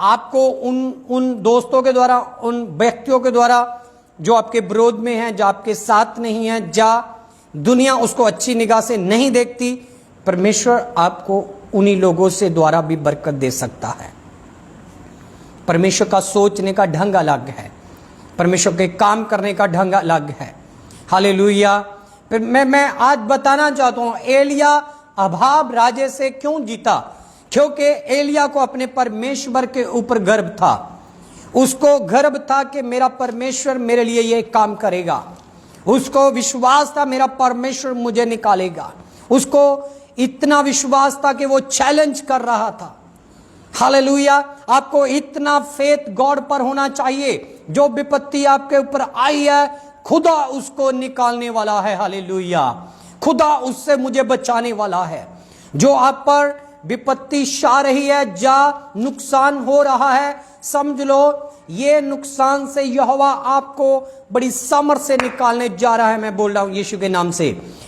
आपको उन दोस्तों के द्वारा, उन व्यक्तियों के द्वारा जो आपके विरोध में हैं, जो आपके साथ नहीं है, जा दुनिया उसको अच्छी निगाह से नहीं देखती, परमेश्वर आपको उन्हीं लोगों से द्वारा भी बरकत दे सकता है। परमेश्वर का सोचने का ढंग अलग है, परमेश्वर के काम करने का ढंग अलग है। हालेलुया। मैं आज बताना चाहता हूं एलिया अभाब राजे से क्यों जीता, क्योंकि एलिया को अपने परमेश्वर के ऊपर गर्व था। उसको गर्व था कि मेरा परमेश्वर मेरे लिए ये काम करेगा। उसको विश्वास था मेरा परमेश्वर मुझे निकालेगा। उसको इतना विश्वास था कि वो चैलेंज कर रहा था। हालेलुया। आपको इतना फेथ गॉड पर होना चाहिए, जो विपत्ति आपके ऊपर आई है खुदा उसको निकालने वाला है। हालेलुया। खुदा उससे मुझे बचाने वाला है। जो आप पर विपत्ति छा रही है, जा नुकसान हो रहा है, समझ लो ये नुकसान से यहोवा आपको बड़ी सामर्थ से निकालने जा रहा है। मैं बोल रहा हूं यीशु के नाम से।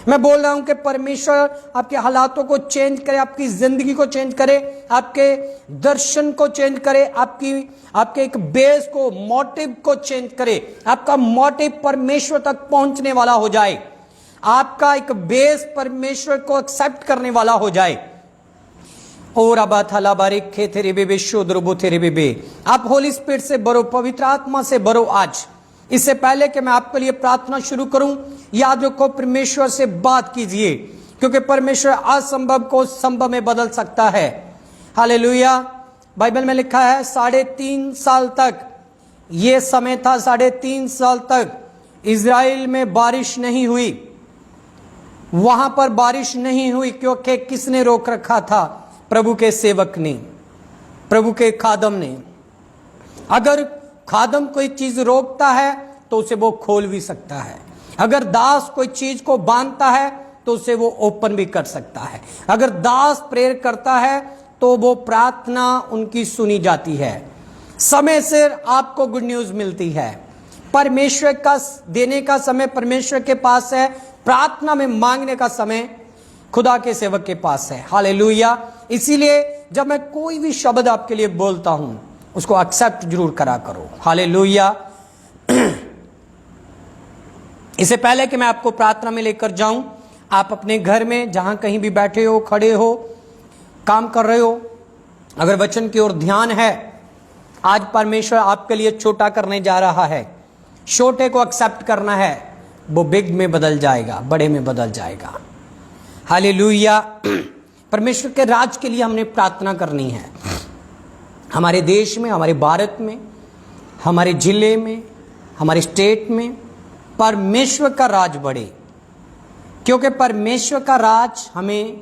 मैं बोल रहा हूं कि परमेश्वर आपके हालातों को चेंज करे, आपकी जिंदगी को चेंज करे, आपके दर्शन को चेंज करे, आपके एक बेस को, मोटिव को चेंज करे। आपका मोटिव परमेश्वर तक पहुंचने वाला हो जाए, आपका एक बेस परमेश्वर को एक्सेप्ट करने वाला हो जाए। और अब थला बारिक खे तेरे बेबे शोद्रबो तेरे बेबे। आप होली स्पिरिट से भरो, पवित्र आत्मा से भरो आज। इससे पहले कि मैं आपके लिए प्रार्थना शुरू करूं, याद रखो परमेश्वर से बात कीजिए, क्योंकि परमेश्वर असंभव को संभव में बदल सकता है। हालेलुया। बाइबल में लिखा है 3.5 साल तक ये समय था, 3.5 साल तक इजराइल में बारिश नहीं हुई, वहां पर बारिश नहीं हुई, क्योंकि किसने रोक रखा था? प्रभु के सेवक ने, प्रभु के खादम ने। अगर खादम कोई चीज रोकता है तो उसे वो खोल भी सकता है। अगर दास कोई चीज को बांधता है तो उसे वो ओपन भी कर सकता है। अगर दास प्रेयर करता है तो वो प्रार्थना उनकी सुनी जाती है। समय से आपको गुड न्यूज मिलती है। परमेश्वर का देने का समय परमेश्वर के पास है, प्रार्थना में मांगने का समय खुदा के सेवक के पास है। हालेलुया। इसीलिए जब मैं कोई भी शब्द आपके लिए बोलता हूं, उसको एक्सेप्ट जरूर करा करो। हालेलुया। इससे पहले कि मैं आपको प्रार्थना में लेकर जाऊं, आप अपने घर में जहां कहीं भी बैठे हो, खड़े हो, काम कर रहे हो, अगर वचन की ओर ध्यान है, आज परमेश्वर आपके लिए छोटा करने जा रहा है। छोटे को एक्सेप्ट करना है, वो बिग में बदल जाएगा, बड़े में बदल जाएगा। हालेलुया। परमेश्वर के राज के लिए हमने प्रार्थना करनी है। हमारे देश में, हमारे भारत में, हमारे जिले में, हमारे स्टेट में परमेश्वर का राज बढ़े, क्योंकि परमेश्वर का राज हमें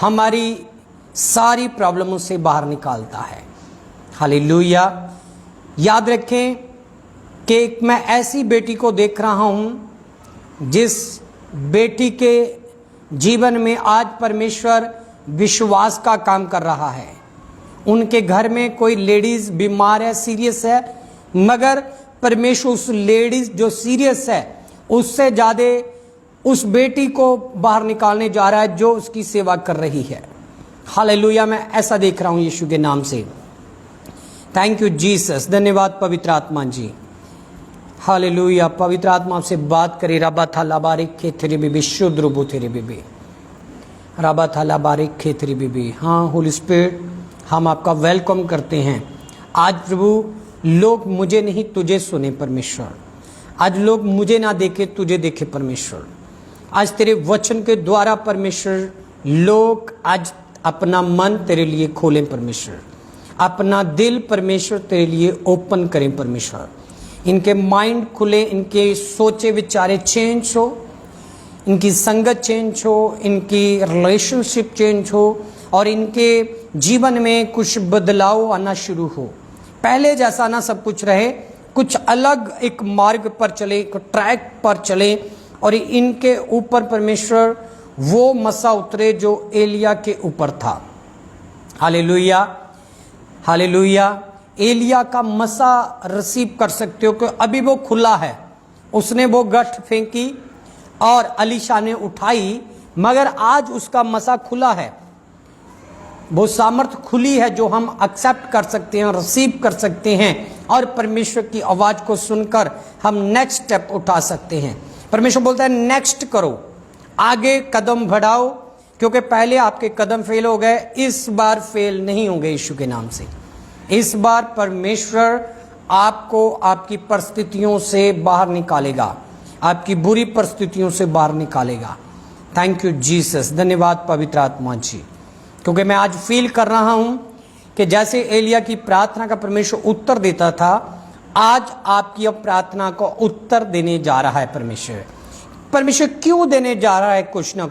हमारी सारी प्रॉब्लमों से बाहर निकालता है। हालेलुया। याद रखें कि मैं ऐसी बेटी को देख रहा हूं जिस बेटी के जीवन में आज परमेश्वर विश्वास का काम कर रहा है। उनके घर में कोई लेडीज बीमार है, सीरियस है, मगर परमेश्वर उस लेडीज जो सीरियस है उससे ज़्यादा उस बेटी को बाहर निकालने जा रहा है जो उसकी सेवा कर रही है। हालेलुया। मैं ऐसा देख रहा हूं यीशु के नाम से। Thank you Jesus. धन्यवाद पवित्र आत्मा जी। हालेलुया। पवित्र आत्मा आपसे बात करे। रबा थाला बारिक खेतरी बीबी शुद्ध रूबू तेरे बीबी, रबा थाला बारिक खेतरी बीबी। हाँ होली स्पिरिट, हम आपका वेलकम करते हैं। आज प्रभु लोग मुझे नहीं तुझे सुने परमेश्वर, आज लोग मुझे ना देखे तुझे देखे परमेश्वर। आज तेरे वचन के द्वारा परमेश्वर लोग आज अपना मन तेरे लिए खोलें परमेश्वर, अपना दिल परमेश्वर तेरे लिए ओपन करें परमेश्वर। इनके माइंड खुले, इनके सोचे विचारे चेंज हो, इनकी संगत चेंज हो, इनकी रिलेशनशिप चेंज हो और इनके जीवन में कुछ बदलाव आना शुरू हो। पहले जैसा ना सब कुछ रहे, कुछ अलग एक मार्ग पर चले, एक ट्रैक पर चले और इनके ऊपर परमेश्वर वो मसा उतरे जो एलिया के ऊपर था। हालेलुया। हालेलुया। एलिया का मसा रिसीव कर सकते हो कि अभी वो खुला है। उसने वो गठ फेंकी और अलीशा ने उठाई, मगर आज उसका मसा खुला है। वो सामर्थ खुली है जो हम एक्सेप्ट कर सकते हैं, रिसीव कर सकते हैं और परमेश्वर की आवाज को सुनकर हम नेक्स्ट स्टेप उठा सकते हैं। परमेश्वर बोलता है नेक्स्ट करो, आगे कदम बढ़ाओ, क्योंकि पहले आपके कदम फेल हो गए, इस बार फेल नहीं होंगे यीशु के नाम से। इस बार परमेश्वर आपको आपकी परिस्थितियों से बाहर निकालेगा, आपकी बुरी परिस्थितियों से बाहर निकालेगा। Thank you Jesus. धन्यवाद पवित्र आत्मा जी, क्योंकि मैं आज फील कर रहा हूं कि जैसे एलिया की प्रार्थना का परमेश्वर उत्तर देता था, आज आपकी अब प्रार्थना को उत्तर देने जा रहा है परमेश्वर। परमेश्वर क्यों देने जा रहा है? कुछ ना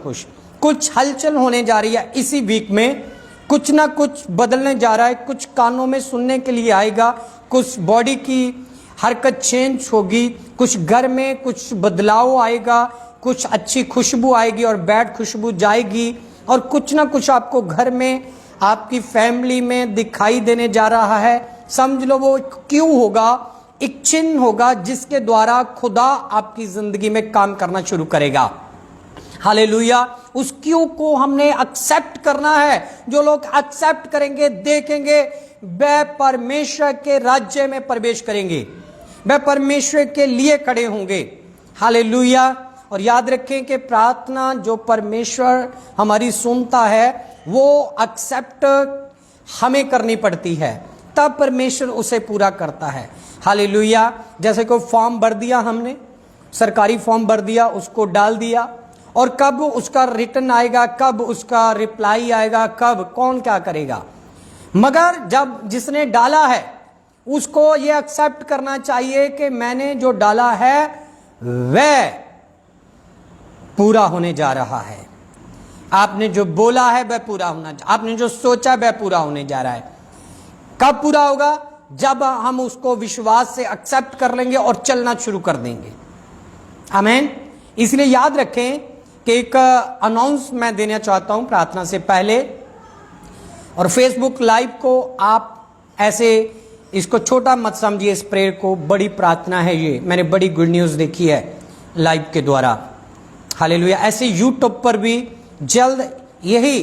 कुछ हलचल होने जा रही है इसी वीक में, कुछ ना कुछ बदलने जा रहा है। कुछ कानों में सुनने के लिए आएगा, कुछ बॉडी की हरकत चेंज होगी, कुछ घर में कुछ बदलाव आएगा, कुछ अच्छी खुशबू आएगी और बैड खुशबू जाएगी, और कुछ ना कुछ आपको घर में, आपकी फैमिली में दिखाई देने जा रहा है। समझ लो वो क्यों होगा, एक चिन्ह होगा जिसके द्वारा खुदा आपकी जिंदगी में काम करना शुरू करेगा। हालेलुया। उस क्यों को हमने एक्सेप्ट करना है। जो लोग एक्सेप्ट करेंगे, देखेंगे, वे परमेश्वर के राज्य में प्रवेश करेंगे, वे परमेश्वर के लिए खड़े होंगे। हालेलुया। और याद रखें कि प्रार्थना जो परमेश्वर हमारी सुनता है वो एक्सेप्ट हमें करनी पड़ती है, तब परमेश्वर उसे पूरा करता है। हालेलुया। जैसे कोई फॉर्म भर दिया हमने, सरकारी फॉर्म भर दिया, उसको डाल दिया, और कब उसका रिटर्न आएगा, कब उसका रिप्लाई आएगा, कब कौन क्या करेगा, मगर जब जिसने डाला है उसको ये एक्सेप्ट करना चाहिए कि मैंने जो डाला है वह पूरा होने जा रहा है। आपने जो बोला है वह पूरा होना, आपने जो सोचा वह पूरा होने जा रहा है। कब पूरा होगा? जब हम उसको विश्वास से एक्सेप्ट कर लेंगे और चलना शुरू कर देंगे। आमीन। इसलिए याद रखें कि एक अनाउंस मैं देना चाहता हूं प्रार्थना से पहले, और फेसबुक लाइव को आप ऐसे इसको छोटा मत समझिए, इस प्रेयर को बड़ी प्रार्थना है। ये मैंने बड़ी गुड न्यूज़ देखी है लाइव के द्वारा। हालेलुया। ऐसे यूट्यूब पर भी जल्द यही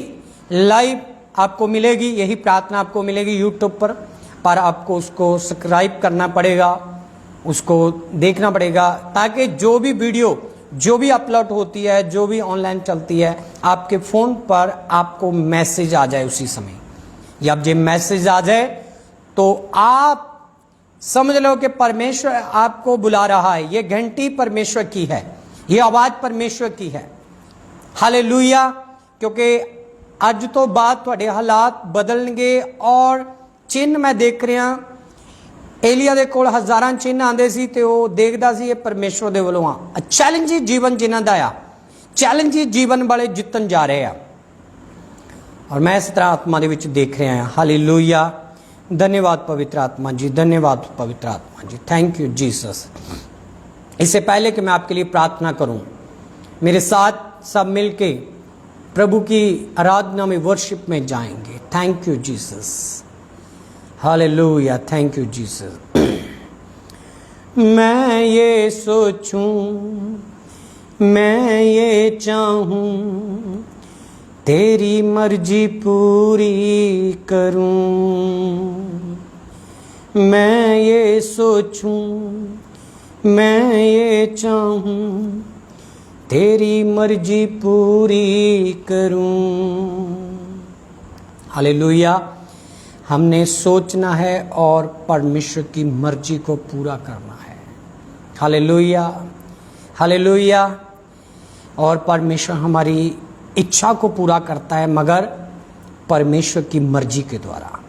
लाइव आपको मिलेगी, यही प्रार्थना आपको मिलेगी यूट्यूब पर। पर आपको उसको सब्सक्राइब करना पड़ेगा, उसको देखना पड़ेगा, ताकि जो भी वीडियो जो भी अपलोड होती है, जो भी ऑनलाइन चलती है, आपके फ़ोन पर आपको मैसेज आ जाए उसी समय। जब ये मैसेज आ जाए तो आप समझ लो कि परमेश्वर आपको बुला रहा है। ये घंटी परमेश्वर की है, ये आवाज़ परमेश्वर की है। हालेलुया। क्योंकि अज तो बाद थोड़े हालात बदलणगे और चिन्ह मैं देख रहा। एलिया दे कोल हज़ारां चिन्ह आंदे सी ते वो देखदा सी ये परमेश्वर दे वल्लों आ। चैलेंजी जीवन जिन्हां दा आ, चैलेंजी जीवन वाले जितन जा रहे हैं, और मैं इस तरह आत्मा दे विच देख रहा हूं। हालेलुया। धन्यवाद पवित्र आत्मा जी, धन्यवाद पवित्र आत्मा जी, थैंक यू जीसस। इससे पहले कि मैं आपके लिए प्रार्थना करूं, मेरे साथ सब मिलके प्रभु की आराधना में, वर्शिप में जाएंगे। Thank you Jesus. Hallelujah, thank you Jesus. मैं ये सोचूं, मैं ये चाहूं, तेरी मर्जी पूरी करूं। मैं ये सोचूं, मैं ये चाहूं, तेरी मर्जी पूरी करूं। हालेलुया। हमने सोचना है और परमेश्वर की मर्जी को पूरा करना है। Hallelujah, hallelujah. और परमेश्वर हमारी इच्छा को पूरा करता है, मगर परमेश्वर की मर्जी के द्वारा।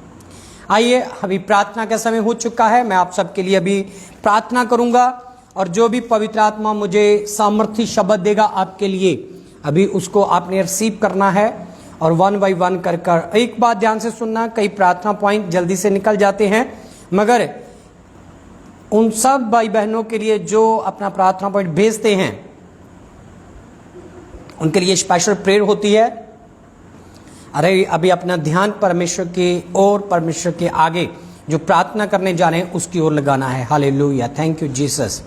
आइए, अभी प्रार्थना का समय हो चुका है। मैं आप सबके लिए अभी प्रार्थना करूंगा, और जो भी पवित्र आत्मा मुझे सामर्थी शब्द देगा आपके लिए, अभी उसको आपने रिसीव करना है, और वन बाय वन कर कर। एक बात ध्यान से सुनना, कई प्रार्थना पॉइंट जल्दी से निकल जाते हैं, मगर उन सब भाई बहनों के लिए जो अपना प्रार्थना पॉइंट भेजते हैं, उनके लिए स्पेशल प्रेयर होती है। अरे अभी अपना ध्यान परमेश्वर की ओर, परमेश्वर के आगे जो प्रार्थना करने जा रहे हैं उसकी ओर लगाना है। हालेलुया, थैंक यू जीसस।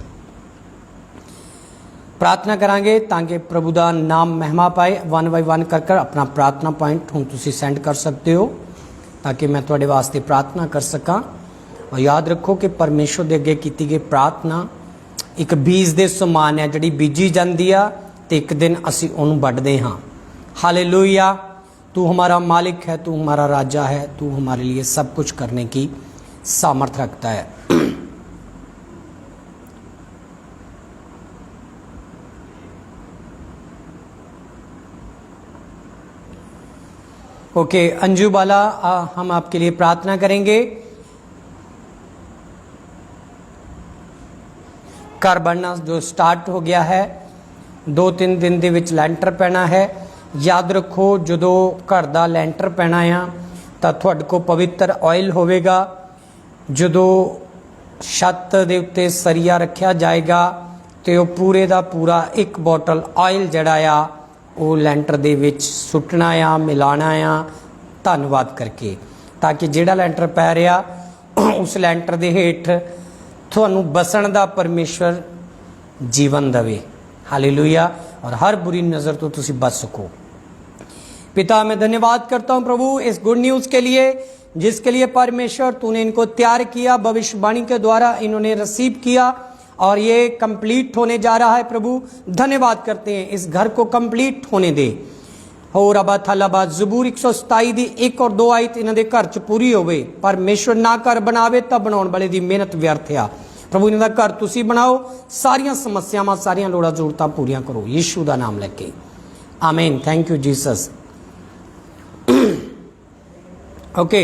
प्रार्थना करांगे ताकि प्रभु दा नाम महिमा पाए। वन बाय वन कर कर अपना प्रार्थना पॉइंट हुण तुसी सेंड कर सकते हो, ताकि मैं तुहाडे वास्ते प्रार्थना कर सकां। और याद रखो कि परमेश्वर दे अगे कीती गई प्रार्थना एक बीज दे समान है, जिहड़ी बीजी जांदी आ ते एक दिन असीं उहनूं वड्डदे हां। हालेलुया। तू हमारा मालिक है, तू हमारा राजा है, तू हमारे लिए सब कुछ करने की सामर्थ रखता है। ओके, अंजू बाला, हम आपके लिए प्रार्थना करेंगे। घर बनना जो स्टार्ट हो गया है, 2-3 दिन ਦੇ ਵਿੱਚ ਲੈਂਟਰ ਪੈਣਾ ਹੈ। याद रखो, ਜਦੋਂ घर ਦਾ ਲੈਂਟਰ ਪੈਣਾ ਆ ਤਾਂ ਤੁਹਾਡੇ ਕੋਲ ਪਵਿੱਤਰ ਆਇਲ ਹੋਵੇਗਾ। ਜਦੋਂ ਛੱਤ ਦੇ ਉੱਤੇ ਸਰੀਆ ਰੱਖਿਆ ਜਾਏਗਾ ਤੇ ਉਹ ਪੂਰੇ ਦਾ ਪੂਰਾ ਇੱਕ ਬੋਟਲ ਆਇਲ ਜਿਹੜਾ ਆ ਉਹ ਲੈਂਟਰ ਦੇ ਵਿੱਚ ਸੁੱਟਣਾ ਆ, ਮਿਲਾਣਾ ਆ, ਧੰਨਵਾਦ ਕਰਕੇ, ਤਾਂ ਕਿ ਜਿਹੜਾ ਲੈਂਟਰ ਪੈ ਰਿਹਾ ਉਸ ਲੈਂਟਰ ਦੇ ਹੇਠ ਤੁਹਾਨੂੰ बसण ਦਾ परमेश्वर जीवन देवे। हालेलुया। और हर बुरी नज़र तो तुसी बच सको। पिता, मैं धन्यवाद करता हूँ प्रभु इस गुड न्यूज़ के लिए, जिसके लिए परमेश्वर तूने इनको तैयार किया, भविष्यवाणी के द्वारा इन्होंने रिसीव किया, और ये कंप्लीट होने जा रहा है। प्रभु धन्यवाद करते हैं, इस घर को कंप्लीट होने दे। और अबा थलाबा ज़बूर 127 दी 1 और 2 आयत इन्हां दे घर च पूरी होवे। परमेश्वर ना घर बनावे तां बनाउण वाले दी मेहनत व्यर्थ आ। प्रभु इन्हां दा घर तुसी बनाओ, सारियां समस्यावां, सारियां लोड़ां जरूरतां पूरियां करो, यीशु दा नाम लेके, आमीन। Thank you Jesus. Okay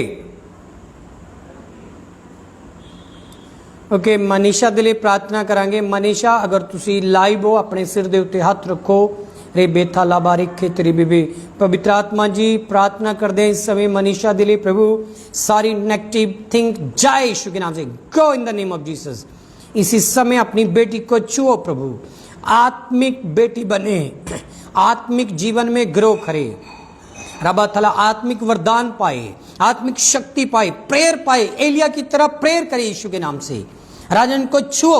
okay, Manisha दे लिए प्रार्थना करांगे। मनीषा, अगर तुसी लाइव हो, अपने सिर दे उत्ते हथ रखो। रे बेथा लाबारी खेतरी बीबी, पवित्र आत्मा जी प्रार्थना कर दें इस समय मनीषा दे लिए। प्रभु सारी नेगेटिव थिंक जाए यीशु के नाम से, go in the name of Jesus. इसी समय अपनी बेटी को छुओ प्रभु, आत्मिक बेटी बने, आत्मिक जीवन में ग्रो करे। रबा थला आत्मिक वरदान पाए, आत्मिक शक्ति पाए, प्रेयर पाए, एलिया की तरह प्रेयर करे यीशु के नाम से। राजन को छुओ,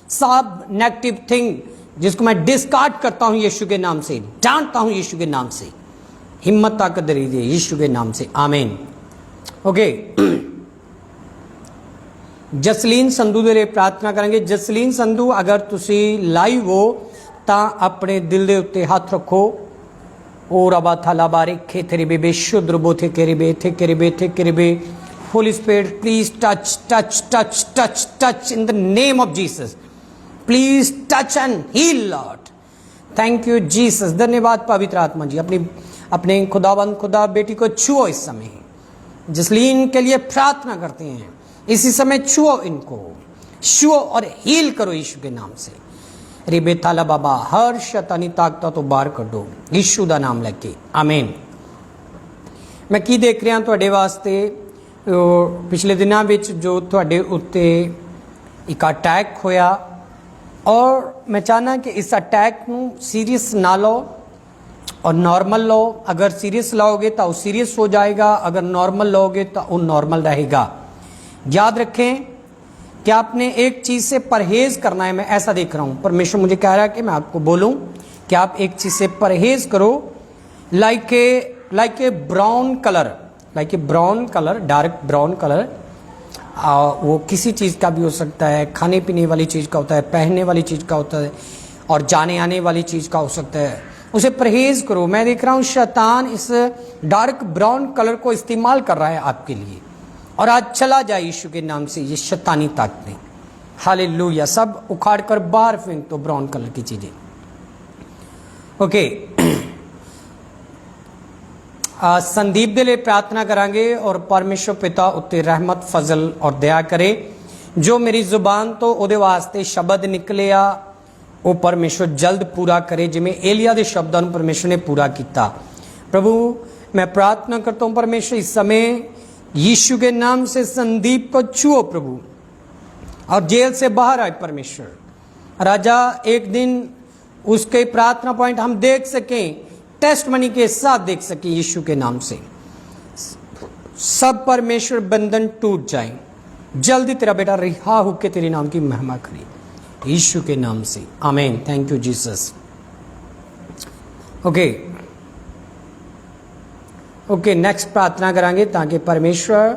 सब नेगेटिव थिंग जिसको मैं डिस्कार्ड करता हूं यीशु के नाम से, जानता हूं यीशु के नाम से। हिम्मत ताकत दे दीजिए यीशु के नाम से, आमीन। ओके ਜਸਲੀਨ ਸੰਧੂ ਦੇ ਲਈ ਪ੍ਰਾਰਥਨਾ ਕਰਾਂਗੇ। ਜਸਲੀਨ ਸੰਧੂ, ਅਗਰ ਤੁਸੀਂ ਲਾਈਵ ਹੋ ਤਾਂ ਆਪਣੇ ਦਿਲ ਦੇ ਉੱਤੇ ਹੱਥ ਰੱਖੋ। ओ रबा थाला बारे खे तेरे बेबे शुद्र बोथे केरिबे थे केरिबे holy spirit please touch touch touch touch touch in the name of Jesus, please touch and heal Lord. Thank you Jesus, धन्यवाद पवित्र आत्मा जी। अपने खुदा बेटी को छुओ इस समय, जसलीन के लिए प्रार्थना करते हैं, इसी समय छुओ इनको, छुओ और हील करो यीशु के नाम से। रिबे थाला बाबा, हर शैतानी ताकत तो बाहर कढो यीशु दा नाम लेके, आमीन। मैं की देख रहा तुहाडे वास्ते पिछले दिनों में जो तुहाडे उत्ते एक अटैक होया, और मैं चाहना कि इस अटैक नूं सीरीयस ना लो और नॉर्मल लो। अगर सीरीयस लोगे तो वो सीरीयस हो जाएगा, अगर नॉर्मल लोगे तो वो नॉर्मल रहेगा। याद रखें कि आपने एक चीज़ से परहेज़ करना है। मैं ऐसा देख रहा हूँ, परमेश्वर मुझे कह रहा है कि मैं आपको बोलूँ कि आप एक चीज़ से परहेज़ करो। Like a brown colour, dark brown colour, वो किसी चीज़ का भी हो सकता है, खाने पीने वाली चीज़ का होता है, पहनने वाली चीज़ का होता है, और जाने आने वाली चीज़ का हो सकता है। उसे परहेज़ करो। मैं देख रहा हूँ शैतान इस डार्क ब्राउन कलर को इस्तेमाल कर रहा है आपके लिए, और आज चला जाए यीशु के नाम से ये शैतानी ताकतें। हालेलुया। सब उखाड़ कर बाहर फेंक दो ब्राउन कलर की चीजें। ओके, संदीप दे लिए प्रार्थना करांगे और परमेश्वर पिता उत्ते रहमत फजल और दया करे। जो मेरी जुबान तो ओदे वास्ते शब्द निकले आ वो परमेश्वर जल्द पूरा करे, जिमें एलिया के शब्दों परमेश्वर ने पूरा किया। प्रभु मैं प्रार्थना करता हूँ परमेश्वर इस समय यीशु के नाम से संदीप को छुओ प्रभु, और जेल से बाहर आए परमेश्वर। राजा एक दिन उसके प्रार्थना पॉइंट हम देख सकें, टेस्ट मनी के साथ देख सकें यीशु के नाम से। सब परमेश्वर बंधन टूट जाए, जल्दी तेरा बेटा रिहा होकर तेरे नाम की महिमा करे यीशु के नाम से, आमीन। Thank you Jesus. Okay, next प्रार्थना करांगे ताकि परमेश्वर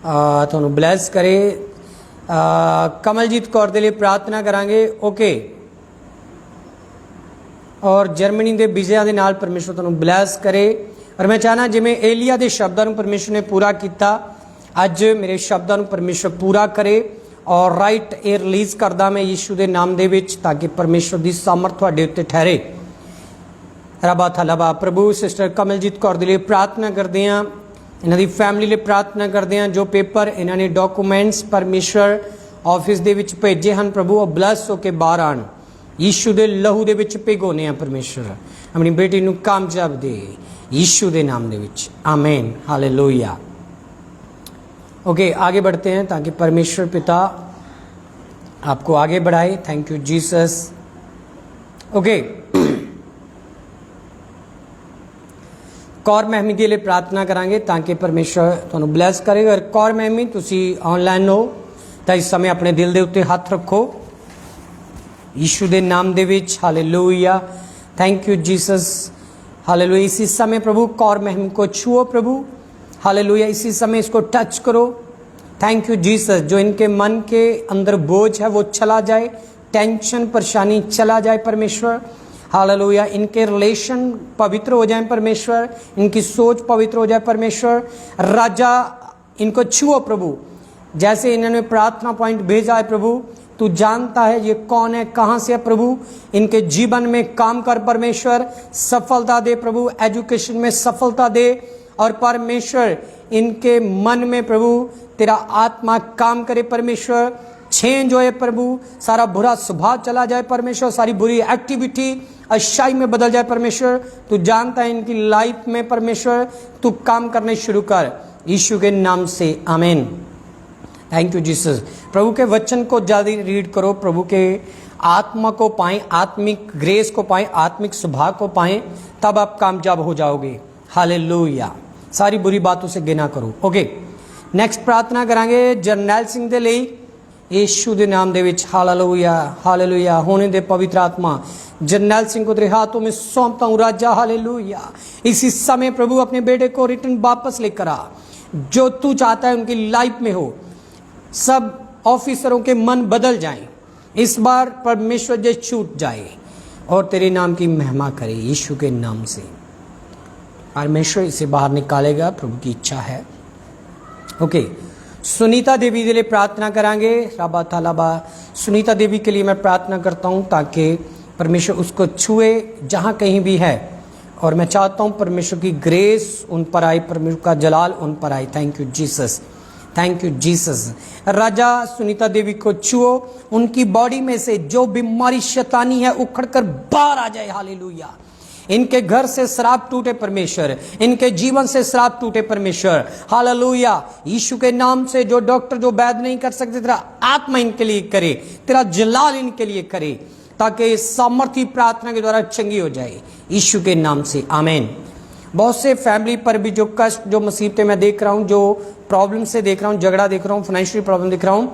तुहानू ब्लैस करे। कमलजीत कौर दे लिए प्रार्थना करांगे। ओके, और जर्मनी के विजया के नाल परमेश्वर तुहानू ब्लैस करे। और मैं चाहना जिमें एलिया के शब्दों परमेश्वर ने पूरा किया, अज मेरे शब्दों परमेश्वर पूरा करे। और राइट एयर रिलीज़ करदा मैं यीशु के नाम दे विच, ताकि परमेश्वर की सामर्थ तुहाडे उत्ते ठहरे। रबा थलबा प्रभु सिस्टर कमलजीत कौर के लिए प्रार्थना करते हैं, इन्हों की फैमिली लिए प्रार्थना करते हैं। जो पेपर इन्होंने डॉकूमेंट्स परमेश्वर ऑफिस दे विच भेजे हैं प्रभु, वो ब्लस होकर बाहर आन, यीशु के लहू दे विच भिगोने हैं परमेश्वर। अपनी बेटी नूं कामयाब दे यीशु के नाम दे विच, आमीन। हालेलुया। ओके, आगे बढ़ते हैं ताकि परमेश्वर पिता आपको आगे बढ़ाए। Thank you Jesus. Okay, Kaur महमी के लिए प्रार्थना करांगे ताकि परमेश्वर तुहानू ब्लैस करे। अगर कौर महमी तुसी ऑनलाइन हो तो इस समय अपने दिल के उत्ते हाथ रखो यीशु के नाम दे विच। हालेलुया। Thank you Jesus. हालेलुया। इसी समय प्रभु कौर महमी को छुओ प्रभु, हालेलुया। इसी समय इसको टच करो। Thank you Jesus. जो इनके मन के अंदर बोझ है वो चला जाए, टेंशन परेशानी चला जाए परमेश्वर, हालेलुया। इनके रिलेशन पवित्र हो जाए परमेश्वर, इनकी सोच पवित्र हो जाए परमेश्वर। राजा इनको छुओ प्रभु, जैसे इन्होंने प्रार्थना पॉइंट भेजा है प्रभु, तू जानता है ये कौन है, कहाँ से है प्रभु। इनके जीवन में काम कर परमेश्वर, सफलता दे प्रभु, एजुकेशन में सफलता दे। और परमेश्वर इनके मन में प्रभु तेरा आत्मा काम करे परमेश्वर, चेंज होए प्रभु, सारा बुरा स्वभाव चला जाए परमेश्वर, सारी बुरी एक्टिविटी अच्छाई में बदल जाए परमेश्वर। तू जानता है इनकी लाइफ में परमेश्वर, तू काम करने शुरू कर यीशु के नाम से, आमीन। Thank you Jesus. प्रभु के वचन को ज़्यादा रीड करो, प्रभु के आत्मा को पाएं, आत्मिक ग्रेस को पाएं, आत्मिक स्वभाव को पाएं, तब आप कामयाब हो जाओगे। हालेलुया। सारी बुरी बातों से गिना करो। ओके, नेक्स्ट प्रार्थना करांगे जरनैल सिंह दे लई यीशु के नाम दे विच। Hallelujah, hallelujah. होने दे पवित्र आत्मा जरनैल सिंह को तेरे हाथों में सौंपता हूँ राजा, हालेलुया। इसी समय प्रभु अपने बेटे को रिटर्न वापस लेकर आ, जो तू चाहता है उनकी लाइफ में हो। सब ऑफिसरों के मन बदल जाएं। इस बार परमेश्वर जे छूट जाए और तेरे नाम की महिमा करे यीशु के नाम से। परमेश्वर इसे बाहर निकालेगा, प्रभु की इच्छा है। ओके, सुनीता देवी के लिए प्रार्थना करांगे। राबा थालाबा, सुनीता देवी के लिए मैं प्रार्थना करता हूं ताकि परमेश्वर उसको छुए जहां कहीं भी है, और मैं चाहता हूं परमेश्वर की ग्रेस उन पर आए, परमेश्वर का जलाल उन पर आए। Thank you Jesus, thank you Jesus. राजा सुनीता देवी को छुओ, उनकी बॉडी में से जो बीमारी शैतानी है उखड़कर बाहर आ जाए। हालेलुया। इनके घर से श्राप टूटे परमेश्वर, इनके जीवन से श्राप टूटे परमेश्वर। हालेलुया। यीशु के नाम से जो डॉक्टर जो वैध नहीं कर सकते, तेरा आत्मा इनके लिए करे, तेरा जलाल इनके लिए करे, ताकि सामर्थी प्रार्थना के द्वारा चंगी हो जाए यीशु के नाम से। आमीन। बहुत से फैमिली पर भी जो कष्ट, जो मुसीबतें मैं देख रहा हूं, जो प्रॉब्लम से देख रहा हूं, झगड़ा देख रहा हूं, फाइनेंशियल प्रॉब्लम देख रहा हूं,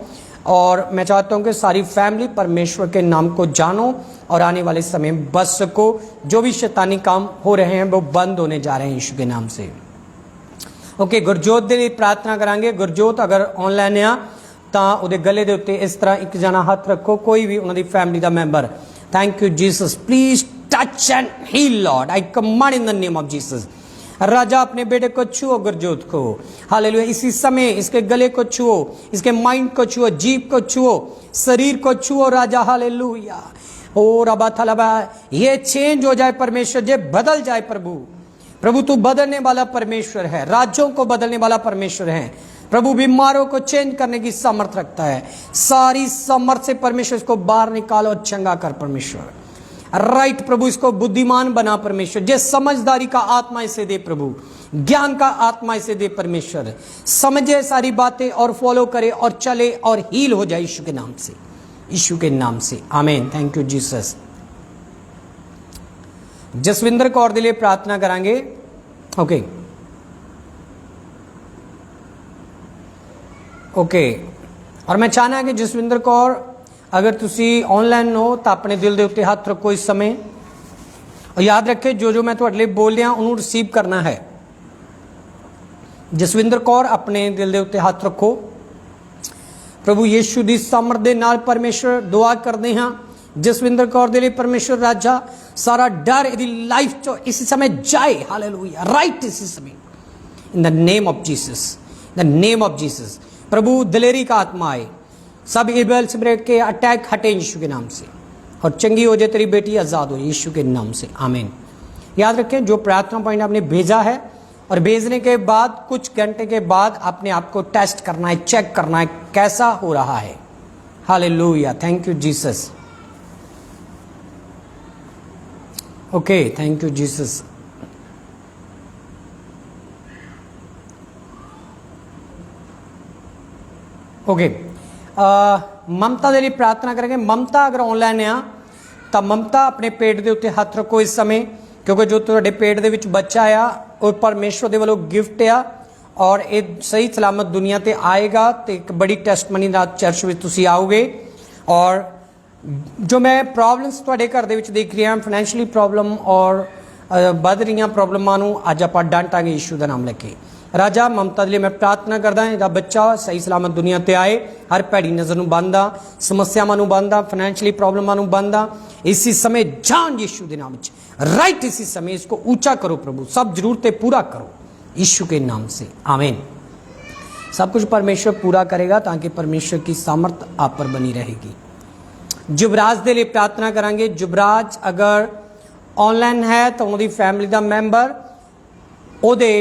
और मैं चाहता हूं कि सारी फैमिली परमेश्वर के नाम को जानो और आने वाले समय में बच सको। जो भी शैतानी काम हो रहे हैं वो बंद होने जा रहे हैं यीशु के नाम से। ओके, गुरजोत ਦੇ ਲਈ प्रार्थना करांगे। गुरजोत अगर ऑनलाइन आ ਤਾਂ ਉਹਦੇ ਗਲੇ ਦੇ ਉੱਤੇ ਇਸ ਤਰ੍ਹਾਂ ਇੱਕ ਜਣਾ ਹੱਥ ਰੱਖੋ, ਕੋਈ ਵੀ ਉਹਨਾਂ ਦੀ ਫੈਮਿਲੀ ਦਾ member. Thank you Jesus, please touch and heal Lord, I command in the name of Jesus. राजा अपने बेटे को छुओ, गुरजोत को। हालेलुया। इसी समय इसके गले को छुओ, इसके माइंड को छुओ, जीभ को छुओ, शरीर को छुओ राजा। हालेलुया। ओ रबा थलबा, ये चेंज हो जाए परमेश्वर, ये बदल जाए प्रभु। प्रभु तू बदलने वाला परमेश्वर है, राज्यों को बदलने वाला परमेश्वर है प्रभु। बीमारों को चेंज करने की सामर्थ रखता है। सारी सामर्थ से परमेश्वर इसको बाहर निकालो और चंगा कर परमेश्वर। राइट प्रभु, इसको बुद्धिमान बना परमेश्वर। जे समझदारी का आत्मा इसे दे प्रभु, ज्ञान का आत्मा इसे दे परमेश्वर। समझे सारी बातें और फॉलो करे और चले और हील हो जाए यीशु के नाम से, यीशु के नाम से। आमीन। Thank you Jesus. Jaswinder Kaur के लिए प्रार्थना करांगे। ओके ओके, और मैं चाहना कि जसविंदर कौर अगर तुसी ऑनलाइन हो तो अपने दिल के उत्ते हाथ रखो इस समय, और याद रखे जो जो मैं तुहाडे लिए बोल रहा उन्होंने रिसीव करना है। जसविंदर कौर अपने दिल के उत्ते हाथ रखो। प्रभु यीशु की सामर्थ दे नाल परमेश्वर दुआ करते हाँ जसविंदर कौर दे लिए परमेश्वर राजा सारा डर इहदी लाइफ चो इस समय जाए। हालेलुया। राइट इसी समय in the name of Jesus, the name of Jesus. प्रभु दिलेरी का आत्मा आए, सब इविल स्पिरिट के अटैक हटे यीशु के नाम से, और चंगी हो जाए तेरी बेटी, आज़ाद हो यीशु के नाम से। आमीन। याद रखें जो प्रार्थना पॉइंट आपने भेजा है, और भेजने के बाद कुछ घंटे के बाद अपने आप को टेस्ट करना है, चेक करना है कैसा हो रहा है। हालेलुया। Thank you Jesus. Okay, thank you Jesus. Okay, Mamta के लिए प्रार्थना करेंगे। ममता अगर ऑनलाइन आ तो ममता अपने पेट के उत्ते हाथ रखो इस समय, क्योंकि जो तुहाडे पेट दे विच बच्चा आ वो परमेश्वर दे वालों गिफ्ट आ, और ये सही सलामत दुनिया ते आएगा तो एक बड़ी टेस्टमनी नाल चर्च में तुसी आओगे। और जो मैं प्रॉब्लम्स तुहाडे घर दे विच देख रहा, फाइनेंशियली प्रॉब्लम और बढ़ रही प्रॉब्लमां नूं अज आपां डांटांगे यीशु दा नाम लेके। राजा ममता के लिए मैं प्रार्थना करदा इहदा बच्चा सही सलामत दुनिया ते आए, हर भैड़ी नज़र नूं बंदा, समस्यावां नूं बंदा, फाइनेंशियली प्रॉब्लमां नूं बंदा इसी समय जान यीशु के नाम च। राइट इसी समय इसको ऊंचा करो प्रभु, सब जरूरतें पूरा करो यीशु के नाम से। आमीन। सब कुछ परमेश्वर पूरा करेगा ताकि परमेश्वर की सामर्थ आप पर बनी रहेगी। जुबराज के लिए प्रार्थना करांगे। जुबराज अगर ऑनलाइन है तो उनकी फैमिली का मैंबर ओदे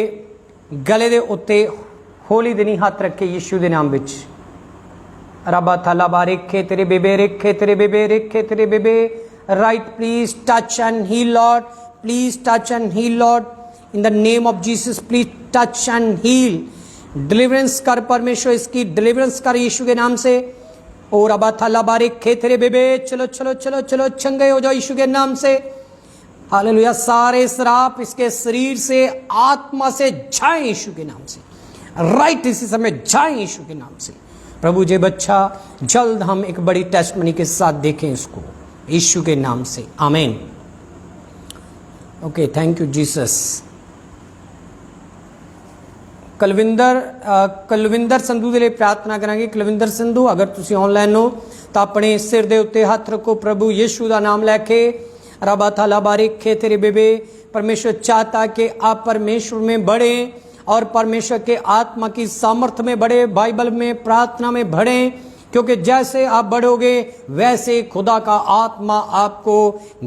गले दे उत्ते होली दिनी हाथ रखे यीशु के नाम विच। रबा थालाबा रेखे तेरे बेबे, रेखे तेरे बेबे, रेखे तेरे बेबे। Right, please touch and heal lord, please touch and heal lord in the name of Jesus. Please touch and heal, deliverance कर परमेश्वर, इसकी डिलीवरेंस कर यीशु के नाम से। और रबा थालाबा रेखे तेरे बेबे, चलो चलो चलो चलो चंगे हो जाओ यीशु के नाम से। हालेलुया। सारे श्राप इसके शरीर से, आत्मा से जाए यीशु के नाम से। राइट इसी समय जाए यीशु के नाम से। प्रभु जे बच्चा जल्द हम एक बड़ी टेस्टमनी के साथ देखें इसको यीशु के नाम से। आमीन। Okay, thank you Jesus. Kulwinder Sandhu ਦੇ ਲਈ ਪ੍ਰਾਰਥਨਾ ਕਰਾਂਗੇ। ਕੁਲਵਿੰਦਰ ਸੰਧੂ, ਅਗਰ ਤੁਸੀਂ ਆਨਲਾਈਨ ਹੋ ਤਾਂ ਆਪਣੇ ਸਿਰ ਦੇ ਉੱਤੇ ਹੱਥ ਰੱਖੋ, प्रभु यीशु का नाम लेके रबा थाला बारिक खे तेरे बेबे। परमेश्वर चाहता कि आप परमेश्वर में बढ़े और परमेश्वर के आत्मा की सामर्थ्य में बढ़े, बाइबल में प्रार्थना में बढ़े, क्योंकि जैसे आप बढ़ोगे वैसे खुदा का आत्मा आपको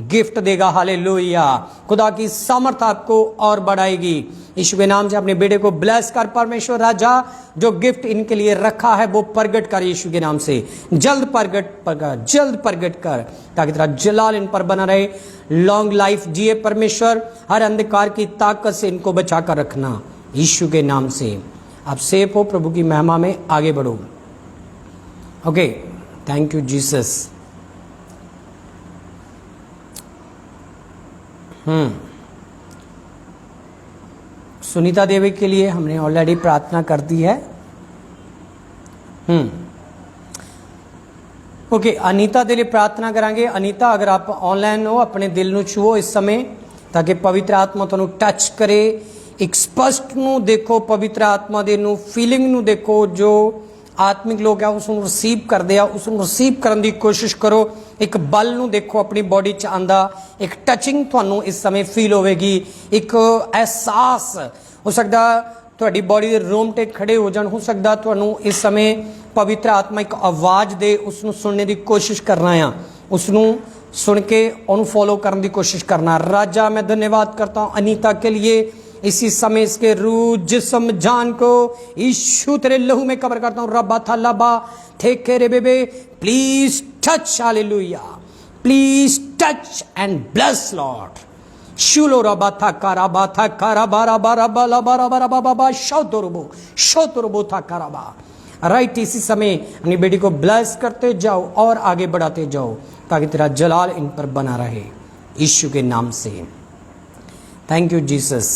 गिफ्ट देगा। हालेलुया, खुदा की सामर्थ आपको और बढ़ाएगी। यीशु के नाम से अपने बेटे को ब्लेस कर परमेश्वर राजा, जो गिफ्ट इनके लिए रखा है वो प्रगट कर यीशु के नाम से, जल्द प्रगट कर, ताकि तेरा जलाल इन पर बना रहे। लॉन्ग लाइफ जिए परमेश्वर, हर अंधकार की ताकत से इनको बचा कर रखना यीशु के नाम से। आप सेफ हो, प्रभु की महिमा में आगे बढ़ो। Okay, thank you Jesus. Sunita Devi के लिए हमने ऑलरेडी प्रार्थना कर दी है। ओके, अनीता के लिए प्रार्थना करांगे। अनीता, अगर आप ऑनलाइन हो, अपने दिल ਨੂੰ छुओ इस समय, ताकि पवित्र आत्मा ਤੁਹਾਨੂੰ टच करे। एक स्पष्ट ਨੂੰ देखो, पवित्र आत्मा ਦੇ ਨੂੰ फीलिंग ਨੂੰ देखो, जो आत्मिक लोग है उसਨੂੰ रिसीव करते हैं, उसਨੂੰ रिसीव करने की कोशिश करो। एक बल ਨੂੰ देखो अपनी बॉडी च आंदा, एक टचिंग ਤੁਹਾਨੂੰ इस समय फील होगी, एक एहसास हो सकता ਤੁਹਾਡੀ बॉडी के रोमटे खड़े हो जान, हो सकता ਤੁਹਾਨੂੰ इस समय पवित्र आत्मा एक आवाज़ दे, उसਨੂੰ सुनने की कोशिश करना है, उसਨੂੰ सुन के उन्होंने फॉलो करने की कोशिश करना। राजा, मैं धन्यवाद करता हूँ अनीता के लिए। इसी समय इसके रूह, जिस्म, जान को यीशु तेरे लहू में कवर करता हूँ। रब्बा था लबा थे रे बेबे, प्लीज टच, हालेलुया, please touch and bless Lord. शुलो रबा था कराबा था कराबा रबा रबा लबा रबा रबा बाबा शोतरबो था कराबा। राइट, इसी समय अपनी बेटी को ब्लेस करते जाओ और आगे बढ़ाते जाओ, ताकि तेरा जलाल इन पर बना रहे यीशु के नाम से। Thank you Jesus.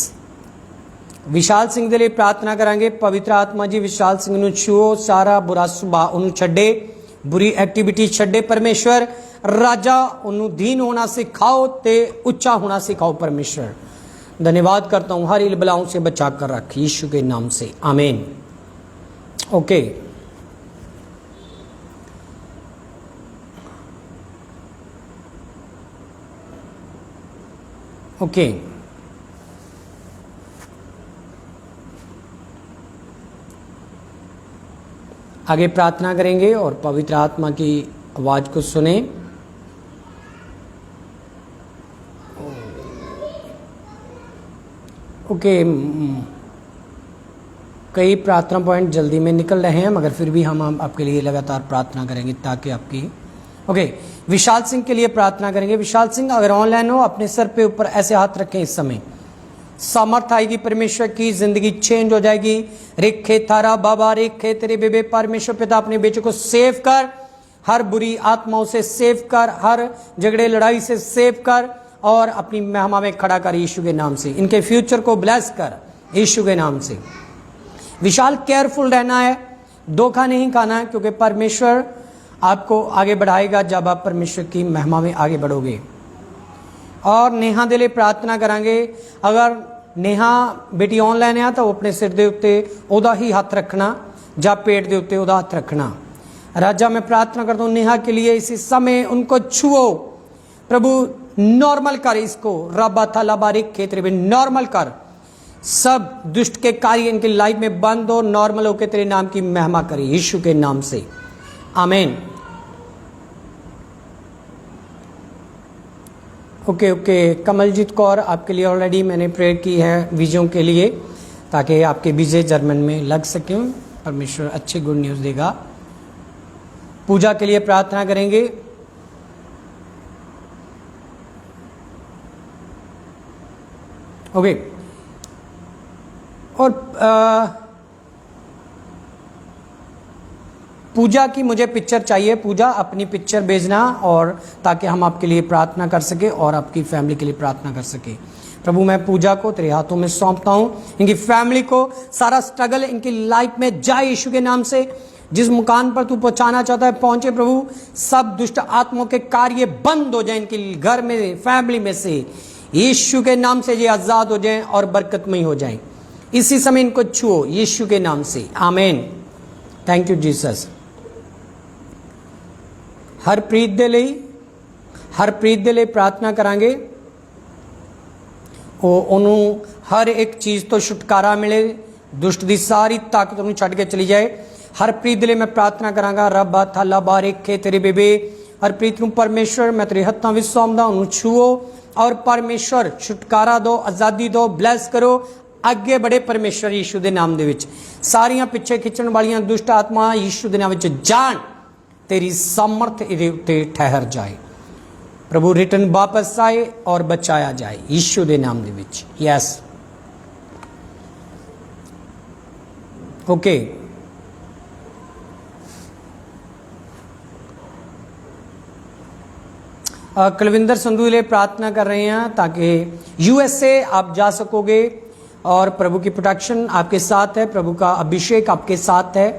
Vishal Singh के लिए प्रार्थना करांगे। पवित्र आत्मा जी विशाल सिंह ਨੂੰ ਛੂਓ, ਸਾਰਾ बुरा ਸੁਭਾਅ ਉਹਨੂੰ ਛੱਡੇ, बुरी एक्टिविटी ਛੱਡੇ परमेश्वर राजा, ਉਹਨੂੰ दीन होना सिखाओ ते ऊंचा होना सिखाओ परमेश्वर। धन्यवाद करता हूँ, हर इल बलाओं से बचा कर रख यीशु के नाम से, आमीन। ओके, ओके, आगे प्रार्थना करेंगे और पवित्र आत्मा की आवाज़ को सुने। ओके, कई प्रार्थना पॉइंट जल्दी में निकल रहे हैं, मगर फिर भी हम आपके लिए लगातार प्रार्थना करेंगे, ताकि आपकी ओके। विशाल सिंह के लिए प्रार्थना करेंगे। विशाल सिंह, अगर ऑनलाइन हो, अपने सर पे ऊपर ऐसे हाथ रखें। इस समय सामर्थ आएगी, परमेश्वर की जिंदगी चेंज हो जाएगी। रेखे थारा बाबा रेखे तेरे बेबे, परमेश्वर पिता अपने बेटे को सेव कर, हर बुरी आत्माओं से सेव कर, हर झगड़े लड़ाई से सेव कर और अपनी महिमा में खड़ा कर यीशु के नाम से। इनके फ्यूचर को ब्लेस कर यीशु के नाम से। विशाल, केयरफुल रहना है, धोखा नहीं खाना है, क्योंकि परमेश्वर आपको आगे बढ़ाएगा जब आप परमेश्वर की महिमा में आगे बढ़ोगे। और नेहा दे लिए प्रार्थना करांगे। अगर नेहा बेटी ऑनलाइन है तो अपने सिर के उत्ते ओदा ही हाथ रखना, या पेट के उत्ते ओदा हाथ रखना। राजा, मैं प्रार्थना करता हूँ नेहा के लिए, इसी समय उनको छुओ प्रभु, नॉर्मल कर इसको। रब्बा था लबारिक खेतरे में नॉर्मल कर, सब दुष्ट के कार्य इनकी लाइफ में बंद हो, नॉर्मल होकर तेरे नाम की महिमा करे यीशु के नाम से, आमीन। ओके, ओके, कमलजीत कौर, आपके लिए ऑलरेडी मैंने प्रेयर की है वीज़ों के लिए, ताकि आपके वीज़े जर्मन में लग सकें। परमेश्वर अच्छी गुड न्यूज़ देगा। पूजा के लिए प्रार्थना करेंगे। ओके, और पूजा की मुझे पिक्चर चाहिए। पूजा, अपनी पिक्चर भेजना, और ताकि हम आपके लिए प्रार्थना कर सके और आपकी फैमिली के लिए प्रार्थना कर सके। प्रभु, मैं पूजा को तेरे हाथों में सौंपता हूँ, इनकी फैमिली को, सारा स्ट्रगल इनकी लाइफ में जाए यीशु के नाम से। जिस मुकाम पर तू पहुँचाना चाहता है पहुँचे प्रभु। सब दुष्ट आत्माओं के कार्य बंद हो जाए इनके घर में, फैमिली में से, यीशु के नाम से ये आज़ाद हो जाएं और बरकतमय हो जाएं। इसी समय इनको छुओ यीशु के नाम से, आमीन। Thank you Jesus. हरप्रीत दे लिए प्रार्थना करांगे, ਉਹਨੂੰ हर एक चीज़ तो छुटकारा मिले, दुष्ट की सारी ताकत ਉਹਨੂੰ ਛੱਡ के चली जाए। हरप्रीत दे लिए मैं प्रार्थना करांगा, रब्बा थाला बारिके तेरे बेबे। हरप्रीत ਨੂੰ परमेश्वर मैं तेरे हत्थों ਵਿੱਚ सौंपदा, ਉਹਨੂੰ छुओ और परमेश्वर छुटकारा दो, आज़ादी दो, ब्लैस करो, अगे बढ़े परमेश्वर यीशु के नाम दे विच। सारियां पिछे खिंचण वालियां दुष्ट आत्मा यीशु के नाम विच जान, तेरी सामर्थ इहदे उत्ते ठहर जाए। प्रभु रिटर्न वापस आए और बचाया जाए यीशु के नाम दे विच। Yes, okay. कुलविंदर संधू के लिए प्रार्थना कर रहे हैं ताकि यूएसए आप जा सकोगे और प्रभु की प्रोटेक्शन आपके साथ है, प्रभु का अभिषेक आपके साथ है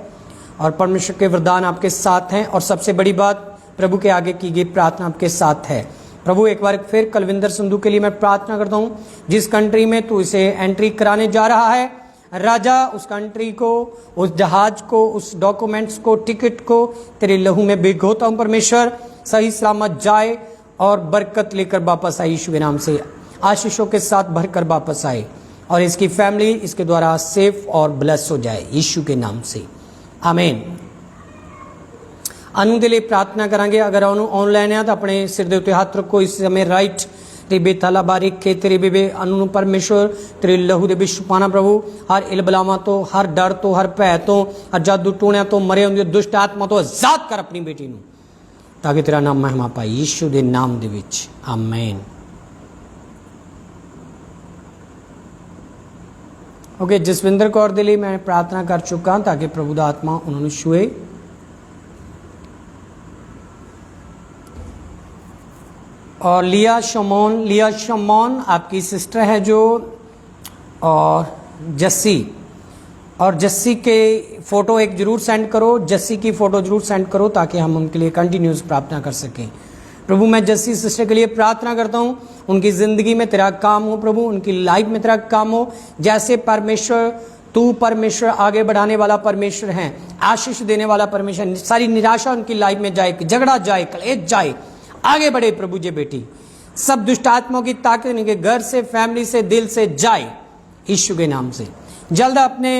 और परमेश्वर के वरदान आपके साथ हैं। और सबसे बड़ी बात, प्रभु के आगे की गई प्रार्थना आपके साथ है। प्रभु एक बार फिर कुलविंदर संधू के लिए मैं प्रार्थना करता हूँ, जिस कंट्री में तू इसे एंट्री कराने जा रहा है, राजा उस कंट्री को, उस जहाज को, उस डॉक्यूमेंट्स को, टिकट को तेरे लहू में भिगोता हूँ। परमेश्वर सही सलामत जाए और बरकत लेकर वापस आए यीशु के नाम से, आशीषों के साथ भरकर वापस आए और इसकी फैमिली इसके द्वारा सेफ और ब्लेस हो जाए यीशु के नाम से, आमीन। अनु के लिए प्रार्थना करांगे। अगर अनु ऑनलाइन है तो अपने सिर के उत्ते हाथ रखो इस समय, राइट रिबे थाला बारिक के तेरे बेबे। अनु परमेश्वर तेरे लहू दे विच पाना प्रभु, हर इलबलावा तो, हर डर तो, हर भय तो, हर जादू टूणिया तो, मरे हुए दुष्ट आत्मा तो आजाद कर अपनी बेटी नूं, ताकि तेरा नाम महिमा पाए यीशु के नाम दे विच, आमीन। ओके, जसविंदर कौर के लिए मैं प्रार्थना कर चुका ताकि प्रभु दा आत्मा उन्होंने छुए। और लिया शमौन आपकी सिस्टर है जो, और जस्सी के फ़ोटो एक ज़रूर सेंड करो, जस्सी की फ़ोटो ज़रूर सेंड करो ताकि हम उनके लिए कंटिन्यूस प्रार्थना कर सकें। प्रभु मैं जस्सी सिस्टर के लिए प्रार्थना करता हूँ, उनकी ज़िंदगी में तेरा काम हो प्रभु, उनकी लाइफ में तेरा काम हो। जैसे परमेश्वर, तू परमेश्वर आगे बढ़ाने वाला परमेश्वर है, आशीष देने वाला परमेश्वर, सारी निराशा उनकी लाइफ में जाए, झगड़ा जाए, कलेश जाए, आगे बढ़े प्रभु जी बेटी। सब दुष्ट आत्माओं की ताकत इनके घर से, फैमिली से, दिल से जाए यीशु के नाम से। जल्द अपने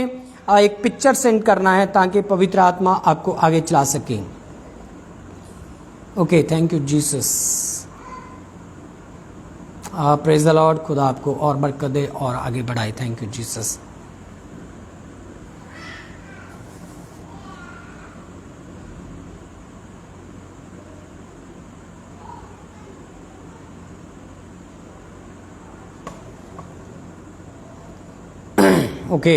एक पिक्चर सेंड करना है ताकि पवित्र आत्मा आपको आगे चला सके। Okay, thank you Jesus, praise the Lord. खुदा आपको और बरकत दे और आगे बढ़ाए। Thank you Jesus. ओके,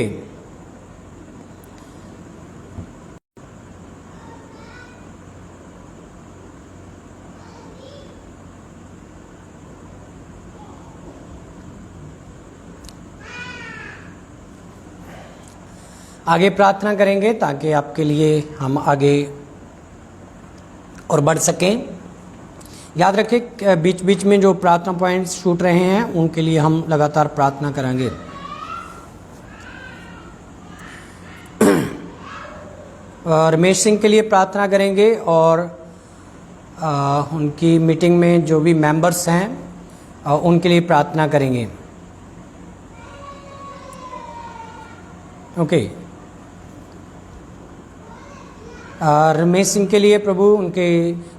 आगे प्रार्थना करेंगे ताकि आपके लिए हम आगे और बढ़ सकें। याद रखें बीच बीच में जो प्रार्थना पॉइंट्स छूट रहे हैं उनके लिए हम लगातार प्रार्थना करेंगे। रमेश सिंह के लिए प्रार्थना करेंगे और उनकी मीटिंग में जो भी मेंबर्स हैं उनके लिए प्रार्थना करेंगे। ओके, रमेश सिंह के लिए प्रभु उनके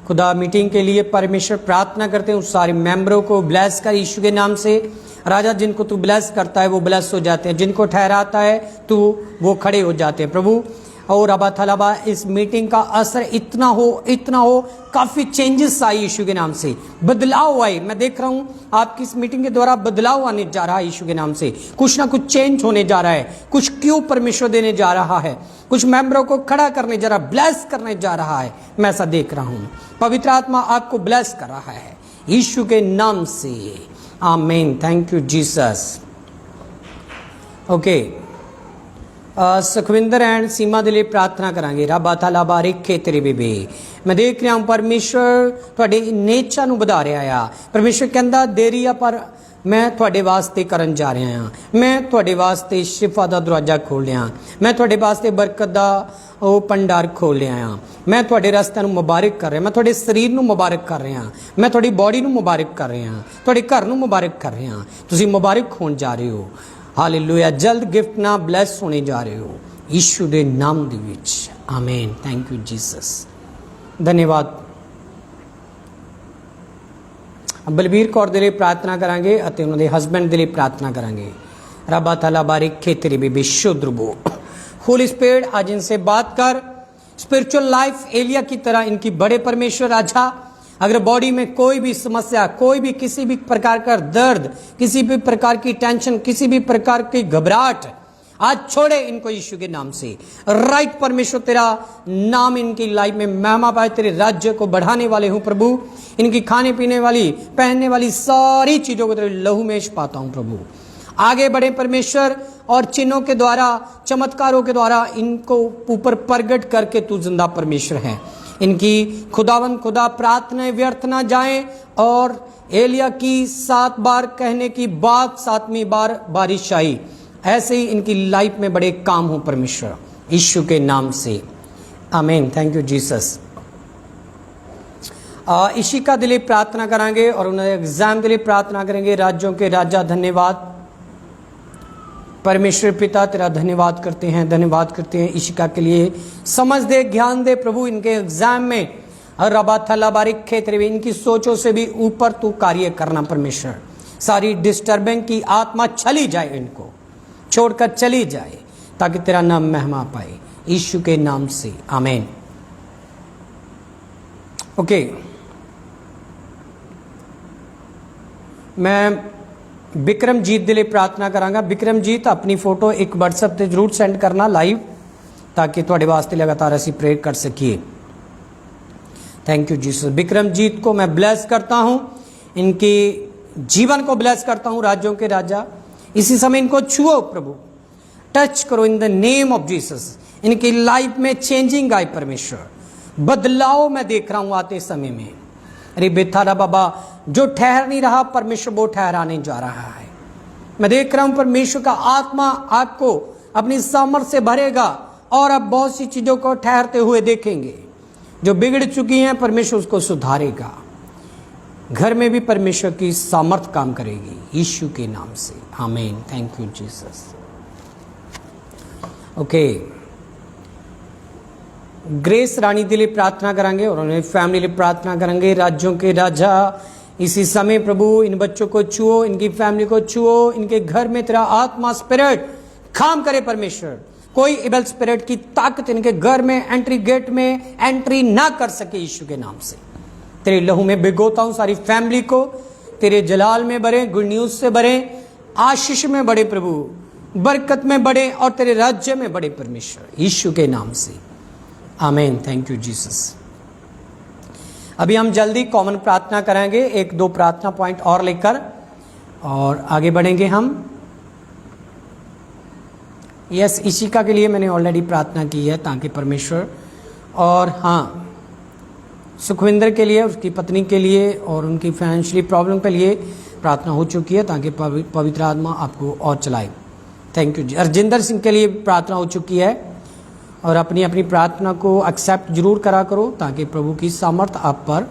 खुदा मीटिंग के लिए परमेश्वर प्रार्थना करते हैं, उस सारे मेंबरों को ब्लेस कर यीशु के नाम से। राजा जिनको तू ब्लेस करता है वो ब्लेस हो जाते हैं, जिनको ठहराता है तू वो खड़े हो जाते हैं प्रभु। और अबा थलाबा इस मीटिंग का असर इतना हो काफ़ी चेंजेस आए यीशु के नाम से, बदलाव आए। मैं देख रहा हूँ आपकी इस मीटिंग के द्वारा बदलाव आने जा रहा है यीशु के नाम से, कुछ ना कुछ चेंज होने जा रहा है, कुछ क्यों परमेश्वर देने जा रहा है, कुछ मेंबरों को खड़ा करने जा रहा है, ब्लेस करने जा रहा है। मैं ऐसा देख रहा हूँ, पवित्र आत्मा आपको ब्लेस कर रहा है यीशु के नाम से, आमीन। Thank you Jesus. Okay, Sukhwinder and Seema के लिए प्रार्थना करांगे। रब्बा ताला बारिक के तेरे बेबे। मैं देख रहा हूँ परमेश्वर थोड़े नेचर ਨੂੰ ਵਧਾ ਰਿਹਾ ਆ। परमेश्वर कहता देरी आ पर मैं ਤੁਹਾਡੇ ਵਾਸਤੇ ਕਰਨ ਜਾ ਰਿਹਾ ਹਾਂ, ਮੈਂ ਤੁਹਾਡੇ ਵਾਸਤੇ ਸ਼ਿਫਾ ਦਾ ਦਰਵਾਜ਼ਾ ਖੋਲ੍ਹ ਰਿਹਾ ਹਾਂ, ਮੈਂ ਤੁਹਾਡੇ ਵਾਸਤੇ ਬਰਕਤ ਦਾ ਉਹ ਭੰਡਾਰ ਖੋਲ੍ਹ ਰਿਹਾ ਹਾਂ, ਮੈਂ ਤੁਹਾਡੇ ਰਸਤਿਆਂ ਨੂੰ ਮੁਬਾਰਕ ਕਰ ਰਿਹਾ, ਮੈਂ ਤੁਹਾਡੇ ਸਰੀਰ ਨੂੰ ਮੁਬਾਰਕ ਕਰ ਰਿਹਾ, ਮੈਂ ਤੁਹਾਡੀ ਬੋਡੀ ਨੂੰ ਮੁਬਾਰਕ ਕਰ ਰਿਹਾ, ਤੁਹਾਡੇ ਘਰ ਨੂੰ ਮੁਬਾਰਕ ਕਰ ਰਿਹਾ। ਤੁਸੀਂ ਮੁਬਾਰਕ ਹੋਣ ਜਾ ਰਹੇ ਹੋ। ਹਾਲੇਲੂਇਆ। ਜਲਦ ਗਿਫਟ ਨਾਲ ਬਲੈਸ ਹੋਣੇ ਜਾ ਰਹੇ ਹੋ ਯੀਸ਼ੂ ਦੇ ਨਾਮ ਦੇ ਵਿੱਚ। ਆਮੀਨ। Thank you Jesus. ਧੰਨਵਾਦ। ਬਲਬੀਰ ਕੌਰ ਦੇ ਲਈ ਪ੍ਰਾਰਥਨਾ ਕਰਾਂਗੇ ਅਤੇ ਉਹਨਾਂ ਦੇ ਹਸਬੈਂਡ ਦੇ ਲਈ ਪ੍ਰਾर्थना करेंगे। रब्बा ताला बारिक खेतरी बेबी शुद्रबो। होली स्पिरिट आज इनसे बात कर। स्पिरिचुअल लाइफ एलिया की तरह इनकी बड़े परमेश्वर राजा, अगर बॉडी में कोई भी समस्या, कोई भी किसी भी प्रकार का दर्द, किसी भी प्रकार की टेंशन, किसी भी प्रकार की घबराहट, आज छोड़े इनको यीशु के नाम से। राइट परमेश्वर तेरा नाम इनकी लाइफ में महिमा पाए, तेरे राज्य को बढ़ाने वाले हूँ प्रभु। इनकी खाने पीने वाली, पहनने वाली सारी चीजों को तेरे लहू में छुपाता हूँ प्रभु। आगे बढ़े परमेश्वर और चिन्हों के द्वारा, चमत्कारों के द्वारा इनको ऊपर प्रगट करके तू जिंदा परमेश्वर है। इनकी खुदावन खुदा प्रार्थना व्यर्थ ना जाए और एलिया की 7 बार कहने की बात 7वीं बार बारिश आई, ऐसे ही इनकी लाइफ में बड़े काम हो परमेश्वर यीशु के नाम से। आमीन। Thank you Jesus. इशिका के लिए प्रार्थना करेंगे और उन्हें एग्जाम के लिए प्रार्थना करेंगे। राज्यों के राजा धन्यवाद परमेश्वर पिता तेरा धन्यवाद करते हैं, धन्यवाद करते हैं इशिका के लिए। समझ दे, ज्ञान दे प्रभु इनके एग्जाम में। रबा थला बारिक खेतरे, इनकी सोचों से भी ऊपर तू कार्य करना परमेश्वर। सारी डिस्टर्बिंग की आत्मा चली जाए, इनको छोड़कर चली जाए, ताकि तेरा नाम महिमा पाए यीशु के नाम से। आमीन। ओके, मैं बिक्रमजीत के लिए प्रार्थना करांगा। बिक्रमजीत अपनी फोटो एक व्हाट्सएप से जरूर सेंड करना लाइव, ताकि थोड़े वास्ते लगातार असी प्रे कर सकिए। Thank you Jesus. बिक्रमजीत को मैं ब्लेस करता हूँ, इनके जीवन को ब्लेस करता हूँ। राज्यों के राजा इसी समय इनको छुओ प्रभु, टच करो इन द नेम ऑफ जीसस। इनकी लाइफ में चेंजिंग आए परमेश्वर, बदलाव मैं देख रहा हूँ आते समय में। अरे बेथारा बाबा, जो ठहर नहीं रहा परमेश्वर वो ठहराने जा रहा है। मैं देख रहा हूं परमेश्वर का आत्मा आपको अपनी सामर्थ से भरेगा और आप बहुत सी चीजों को ठहरते हुए देखेंगे। जो बिगड़ चुकी हैं परमेश्वर उसको सुधारेगा। घर में भी परमेश्वर की सामर्थ काम करेगी यीशु के नाम से। आमीन। Thank you Jesus. Okay, Grace Rani के लिए प्रार्थना करेंगे और उन्हें फैमिली लिए प्रार्थना करेंगे। राज्यों के राजा इसी समय प्रभु इन बच्चों को छुओ, इनकी फैमिली को छुओ, इनके घर में तेरा आत्मा स्पिरिट काम करे परमेश्वर। कोई इबल स्पिरिट की ताकत इनके घर में एंट्री गेट में एंट्री ना कर सके यीशु के नाम से। तेरे लहू में भिगोता हूं सारी फैमिली को, तेरे जलाल में भरे, गुड न्यूज से भरे, आशीष में बड़े प्रभु, बरकत में बड़े और तेरे राज्य में बड़े परमेश्वर यीशु के नाम से। आमीन। Thank you Jesus. अभी हम जल्दी कॉमन प्रार्थना करेंगे, 1-2 प्रार्थना पॉइंट और लेकर और आगे बढ़ेंगे हम। यस, इशिका के लिए मैंने ऑलरेडी प्रार्थना की है, ताकि परमेश्वर, और हाँ सुखविंदर के लिए, उसकी पत्नी के लिए और उनकी फाइनेंशियली प्रॉब्लम के लिए प्रार्थना हो चुकी है, ताकि पवित्र आत्मा आपको और चलाए। थैंक यू जी। अर्जिंदर सिंह के लिए प्रार्थना हो चुकी है और अपनी अपनी प्रार्थना को एक्सेप्ट जरूर करा करो, ताकि प्रभु की सामर्थ आप पर।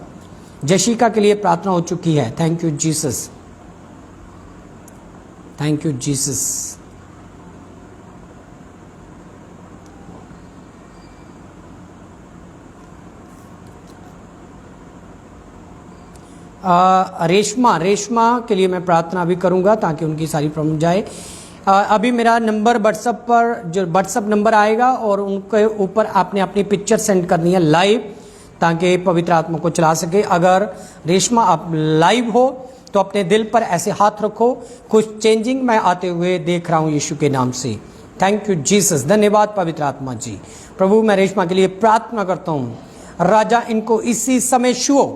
जशिका के लिए प्रार्थना हो चुकी है। Thank you Jesus. Thank you Jesus. Reshma के लिए मैं प्रार्थना भी करूंगा, ताकि उनकी सारी प्रॉब्लम जाए। अभी मेरा नंबर व्हाट्सएप पर, जो व्हाट्सएप नंबर आएगा और उनके ऊपर आपने अपनी पिक्चर सेंड करनी है लाइव, ताकि पवित्र आत्मा को चला सके। अगर रेशमा आप लाइव हो तो अपने दिल पर ऐसे हाथ रखो, कुछ चेंजिंग मैं आते हुए देख रहा हूँ यीशु के नाम से। Thank you Jesus. धन्यवाद पवित्र आत्मा जी। प्रभु मैं रेशमा के लिए प्रार्थना करता हूँ, राजा इनको इसी समय छुओ।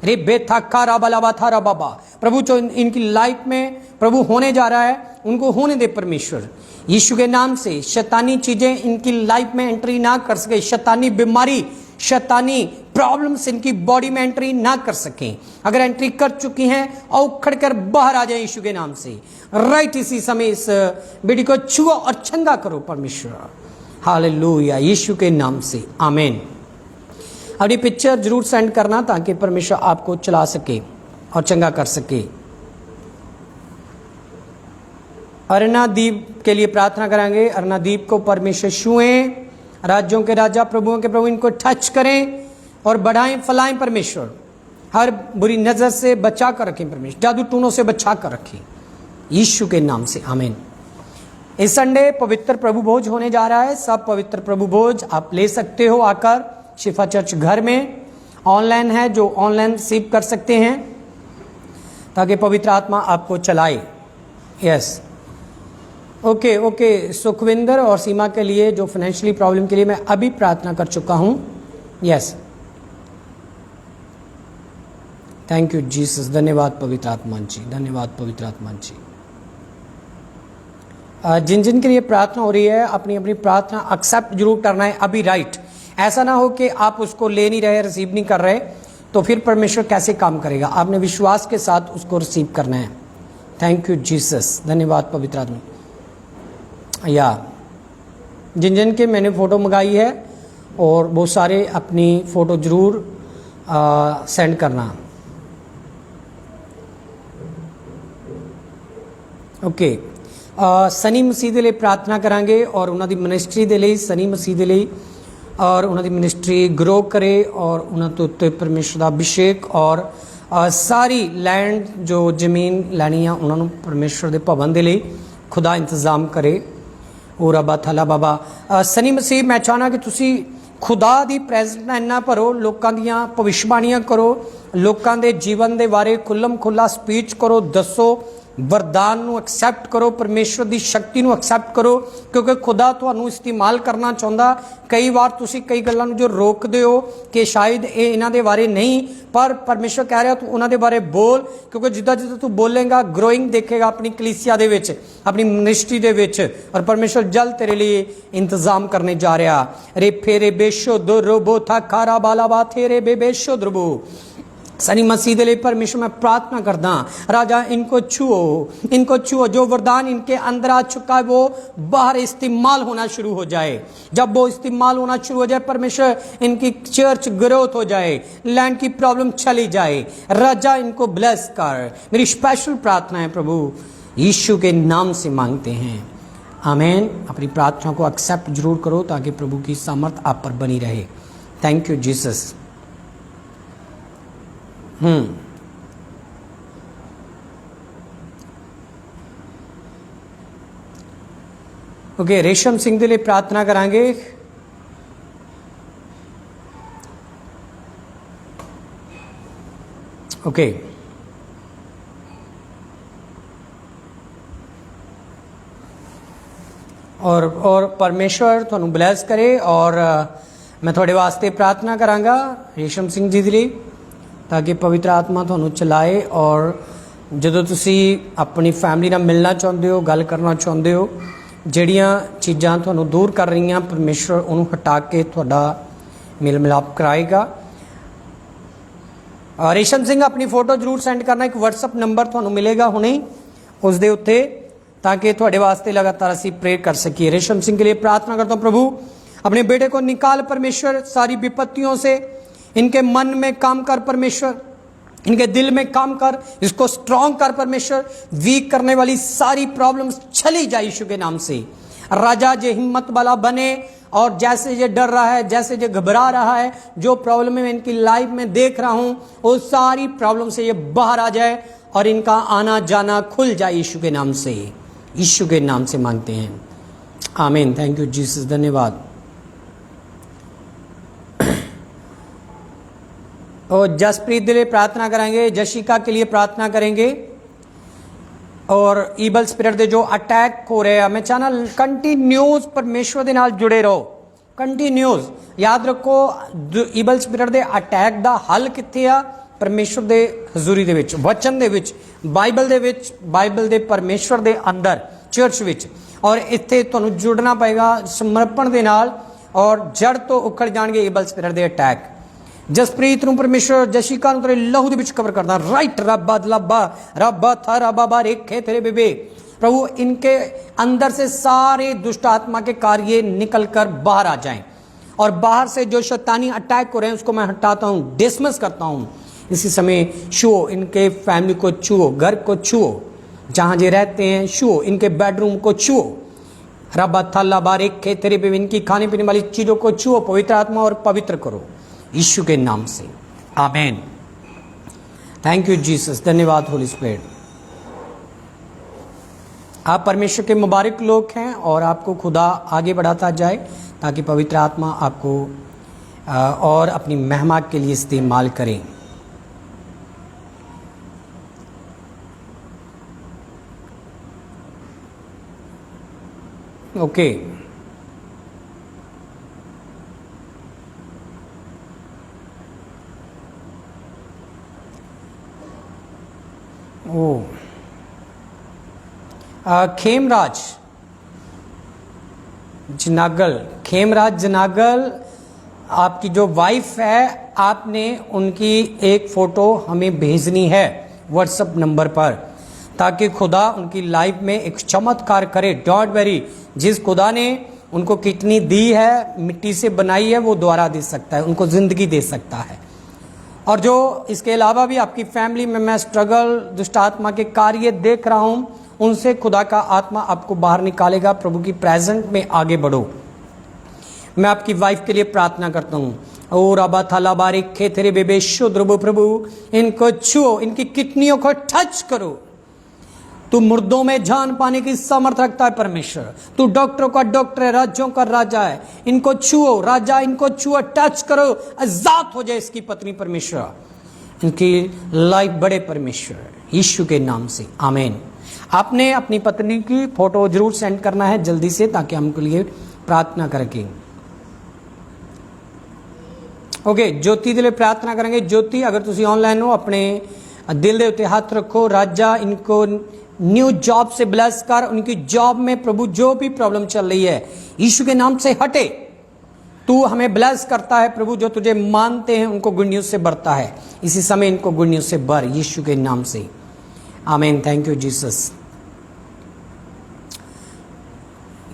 रे बेथा खारा बलावा थारा बाबा, प्रभु जो इनकी लाइफ में प्रभु होने जा रहा है उनको होने दे परमेश्वर यीशु के नाम से। शैतानी चीजें इनकी लाइफ में एंट्री ना कर सके, शैतानी बीमारी, शैतानी प्रॉब्लम्स इनकी बॉडी में एंट्री ना कर सकें। अगर एंट्री कर चुकी हैं और उखड़ कर बाहर आ जाए यीशु के नाम से। राइट इसी समय इस बेटी को छुओ और चंगा करो परमेश्वर। हालेलुया, यीशु के नाम से आमीन। अपनी पिक्चर जरूर सेंड करना ताकि परमेश्वर आपको चला सके और चंगा कर सके। अरुणादीप के लिए प्रार्थना करेंगे। अरुणादीप को परमेश्वर छुएं, राज्यों के राजा प्रभुओं के प्रभु इनको टच करें और बढ़ाएं फैलाएं परमेश्वर। हर बुरी नजर से बचा कर रखें परमेश्वर, जादू टूनों से बचा कर रखें यीशु के नाम से आमीन। इस संडे पवित्र प्रभु भोज होने जा रहा है। सब पवित्र प्रभु भोज आप ले सकते हो आकर शिफा चर्च घर में। ऑनलाइन है, जो ऑनलाइन रिसीव कर सकते हैं ताकि पवित्र आत्मा आपको चलाए। Yes, okay. सुखविंदर और सीमा के लिए जो फाइनेंशियली प्रॉब्लम के लिए मैं अभी प्रार्थना कर चुका हूं। Yes, thank you Jesus. धन्यवाद पवित्र आत्मा जी, धन्यवाद पवित्र आत्मा जी। जिन जिन के लिए प्रार्थना हो रही है अपनी अपनी प्रार्थना एक्सेप्ट जरूर करना है अभी। राइट, ऐसा ना हो कि आप उसको ले नहीं रहे, रिसीव नहीं कर रहे, तो फिर परमेश्वर कैसे काम करेगा। आपने विश्वास के साथ उसको रिसीव करना है। थैंक यू जीसस, धन्यवाद पवित्र आत्मा। या जिन जिन के मैंने फ़ोटो मंगाई है और वो सारे अपनी फ़ोटो ज़रूर सेंड करना। ओके, सनी मसीह दे लिए प्रार्थना करांगे और उन्होंने मिनिस्ट्री दे लिए, सनी मसीह दे लिए और उन्होंने मिनिस्ट्री ग्रो करे और उन्होंने उत्ते परमेश्वर का अभिषेक और सारी लैंड जो जमीन लैनी है उन्होंने परमेश्वर के भवन के लिए खुदा इंतजाम करे। और रबा थला बाबा सनी मसीह मैं चाहना कि तुसी खुदा दी प्रेजेंस इन्ना भरो, लोगों दियां भविष्यवाणियां करो, लोगों के जीवन के बारे खुल्लम खुला स्पीच करो, दसो, वरदान नू एक्सैप्ट करो, परमेश्वर की शक्ति नू एक्सैप्ट करो, क्योंकि खुदा तुहानू इस्तेमाल करना चाहता। कई बार तुसी कई गल्लां नू जो रोकदे हो कि शायद ये इन्हां दे बारे नहीं, पर परमेश्वर कह रहा तू उन्हां दे बारे बोल, क्योंकि जिद्दां जिद्दां तू बोलेगा ग्रोइंग देखेगा अपनी कलीसिया दे विच, अपनी मिनिस्ट्री दे विच, और परमेश्वर जल्द तेरे लिए इंतजाम करने जा रहा। रे फेरे बेशो दो रोबो था खारा बाला बा थे बेशो द्रबो। सनी मसीह के लिए परमेश्वर मैं प्रार्थना करदा, राजा इनको छुओ, जो वरदान इनके अंदर आ चुका है वो बाहर इस्तेमाल होना शुरू हो जाए। जब वो इस्तेमाल होना शुरू हो जाए परमेश्वर इनकी चर्च ग्रोथ हो जाए, लैंड की प्रॉब्लम चली जाए। राजा इनको ब्लेस कर, मेरी स्पेशल प्रार्थना है प्रभु, यीशु के नाम से मांगते हैं आमीन। अपनी प्रार्थना को एक्सेप्ट जरूर करो ताकि प्रभु की सामर्थ आप पर बनी रहे। Thank you Jesus. ओके, रेशम सिंह के लिए प्रार्थना करांगे। ओके, और परमेश्वर तुहानू ब्लैस करे। और मैं थोड़े वास्ते प्रार्थना करांगा रेशम सिंह जी के लिए ताकि पवित्र आत्मा तुहानू चलाए। और जदों तुसी अपनी फैमिली नाल मिलना चाहते हो, गल करना चाहते हो, जिहड़ियां चीज़ां तुहानू दूर कर रही हैं परमेश्वर उन्होंने हटा के तुहाडा मेल मिलाप कराएगा। रेशम सिंह अपनी फोटो जरूर सेंड करना। एक व्हाट्सअप नंबर तुहानू मिलेगा हुणे उस दे उत्ते, ताकि तुहाडे वास्ते लगातार असीं प्रे कर सकिए। रेशम सिंह के लिए प्रार्थना करता हूँ, प्रभु अपने बेटे को निकाल परमेश्वर सारी विपत्तियों से, इनके मन में काम कर परमेश्वर, इनके दिल में काम कर, इसको स्ट्रांग कर परमेश्वर। वीक करने वाली सारी प्रॉब्लम्स चली जाए यीशु के नाम से। राजा जे हिम्मत वाला बने और जैसे ये डर रहा है, जैसे ये घबरा रहा है, जो प्रॉब्लम मैं इनकी लाइफ में देख रहा हूं वो सारी प्रॉब्लम से ये बाहर आ जाए और इनका आना जाना खुल जाए यीशु के नाम से। यीशु के नाम से मांगते हैं आमीन। थैंक यू जीसस, धन्यवाद। और जसप्रीत के लिए प्रार्थना करेंगे, जशिका के लिए प्रार्थना करेंगे। और ईबल स्पिरिट दे जो अटैक हो रहे हैं, मैं चाहना कंटिन्यूस परमेश्वर के नाल जुड़े रहो। कंटिन्यूस याद रखो, ईबल स्पिरिट दे अटैक दा हल कित्थे आ? परमेश्वर दे हजूरी दे विच, वचन दे विच, बाइबल दे विच, बाइबल दे परमेश्वर दे अंदर चर्च विच। और इत्थे तुहानू जुड़ना पएगा समर्पण दे नाल, और जड़ तो उखड़ जाणगे evil spirit they attack. Jasprit ਨੂੰ ਪਰਮੇਸ਼ਰ ਜਸ਼ਿਕਾ ਨੂੰ ਤੇਰੇ ਲਹੂ ਦੇ ਵਿੱਚ ਕਵਰ ਕਰਦਾ राइट रब्बा लब्बा रब्बा था रब्बा रेखे तेरे बेबे प्रभु इनके अंदर से सारे दुष्ट आत्मा के कार्य निकल कर बाहर आ जाएं और बाहर से जो शैतानी अटैक हो रहे हैं उसको मैं हटाता हूं, डिसमिस करता हूं। इसी समय छुओ इनके फैमिली को, छुओ घर को, छुओ जहां जे रहते हैं, छुओ इनके बेडरूम को, छुओ रब्बा था रेखे तेरे बेबे इनकी खाने पीने वाली चीजों को छुओ पवित्र आत्मा और पवित्र करो यीशु के नाम से, आमीन। थैंक यू जीसस, धन्यवाद होली स्पिरिट। आप परमेश्वर के मुबारक लोग हैं और आपको खुदा आगे बढ़ाता जाए ताकि पवित्र आत्मा आपको और अपनी महिमा के लिए इस्तेमाल करें। ओके ओ खेमराज जनागल, खेमराज जनागल आपकी जो वाइफ है, आपने उनकी एक फ़ोटो हमें भेजनी है व्हाट्सएप नंबर पर ताकि खुदा उनकी लाइफ में एक चमत्कार करे। डोंट वरी, जिस खुदा ने उनको किडनी दी है, मिट्टी से बनाई है, वो दोबारा दे सकता है, उनको ज़िंदगी दे सकता है। और जो इसके अलावा भी आपकी फैमिली में मैं स्ट्रगल, दुष्ट आत्मा के कार्य देख रहा हूं, उनसे खुदा का आत्मा आपको बाहर निकालेगा। प्रभु की प्रेजेंट में आगे बढ़ो। मैं आपकी वाइफ के लिए प्रार्थना करता हूं। ओ रबा थाला बारिक खे तेरे बेबे शुद्ध प्रभु इनको छुओ, इनकी किडनियों को टच करो। तू मुर्दों में जान पाने की सामर्थ रखता है परमेश्वर। तू डॉक्टरों का डॉक्टर है, राज्यों का राजा है। इनको छुओ राजा, इनको छुओ, टच करो, आजाद हो जाए इसकी पत्नी परमेश्वर। इनकी लाइफ बड़े परमेश्वर यीशु के नाम से, आमीन। आपने अपनी पत्नी की फोटो जरूर सेंड करना है जल्दी से ताकि हम उनके लिए प्रार्थना करेंगे। ओके, ज्योति के लिए प्रार्थना करेंगे। ज्योति, अगर तुम ऑनलाइन हो अपने दिल दे उत्ते हाथ रखो। राजा इनको न्यू जॉब से ब्लेस कर, उनकी जॉब में प्रभु जो भी प्रॉब्लम चल रही है यीशु के नाम से हटे। तू हमें ब्लेस करता है प्रभु, जो तुझे मानते हैं उनको गुड न्यूज से भरता है। इसी समय इनको गुड न्यूज से भर यीशु के नाम से, आमीन। Thank you Jesus.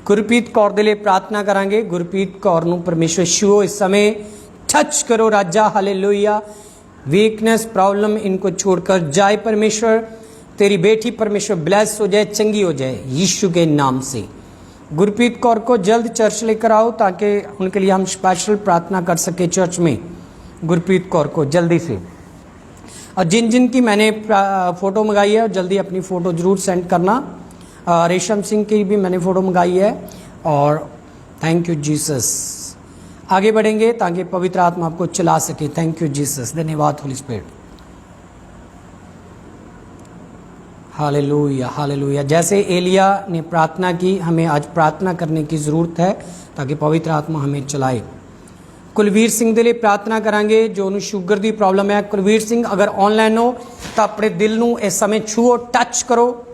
Gurpreet Kaur दे लिए प्रार्थना करांगे। गुरप्रीत कौर नूं परमेश्वर छुओ इस समय, टच करो राजा, हालेलुया। वीकनेस, प्रॉब्लम इनको छोड़कर जाए परमेश्वर। तेरी बेटी परमेश्वर ब्लेस हो जाए, चंगी हो जाए यीशु के नाम से। गुरप्रीत कौर को जल्द चर्च लेकर आओ ताकि उनके लिए हम स्पेशल प्रार्थना कर सके चर्च में। गुरप्रीत कौर को जल्दी से, और जिन जिन की मैंने फ़ोटो मंगाई है जल्दी अपनी फ़ोटो ज़रूर सेंड करना। रेशम सिंह की भी मैंने फ़ोटो मंगाई है। और थैंक यू जीसस। आगे बढ़ेंगे ताकि पवित्र आत्मा आपको चला सके। थैंक यू जीसस, धन्यवाद होली स्पिरिट। Hallelujah hallelujah. जैसे एलिया ने प्रार्थना की, हमें आज प्रार्थना करने की ज़रूरत है ताकि पवित्र आत्मा हमें चलाए। कुलवीर सिंह के लिए प्रार्थना करांगे जो उन्हें शुगर की प्रॉब्लम है। कुलवीर सिंह अगर ऑनलाइन हो तो अपने दिल नूं इस समय छुओ, टच करो।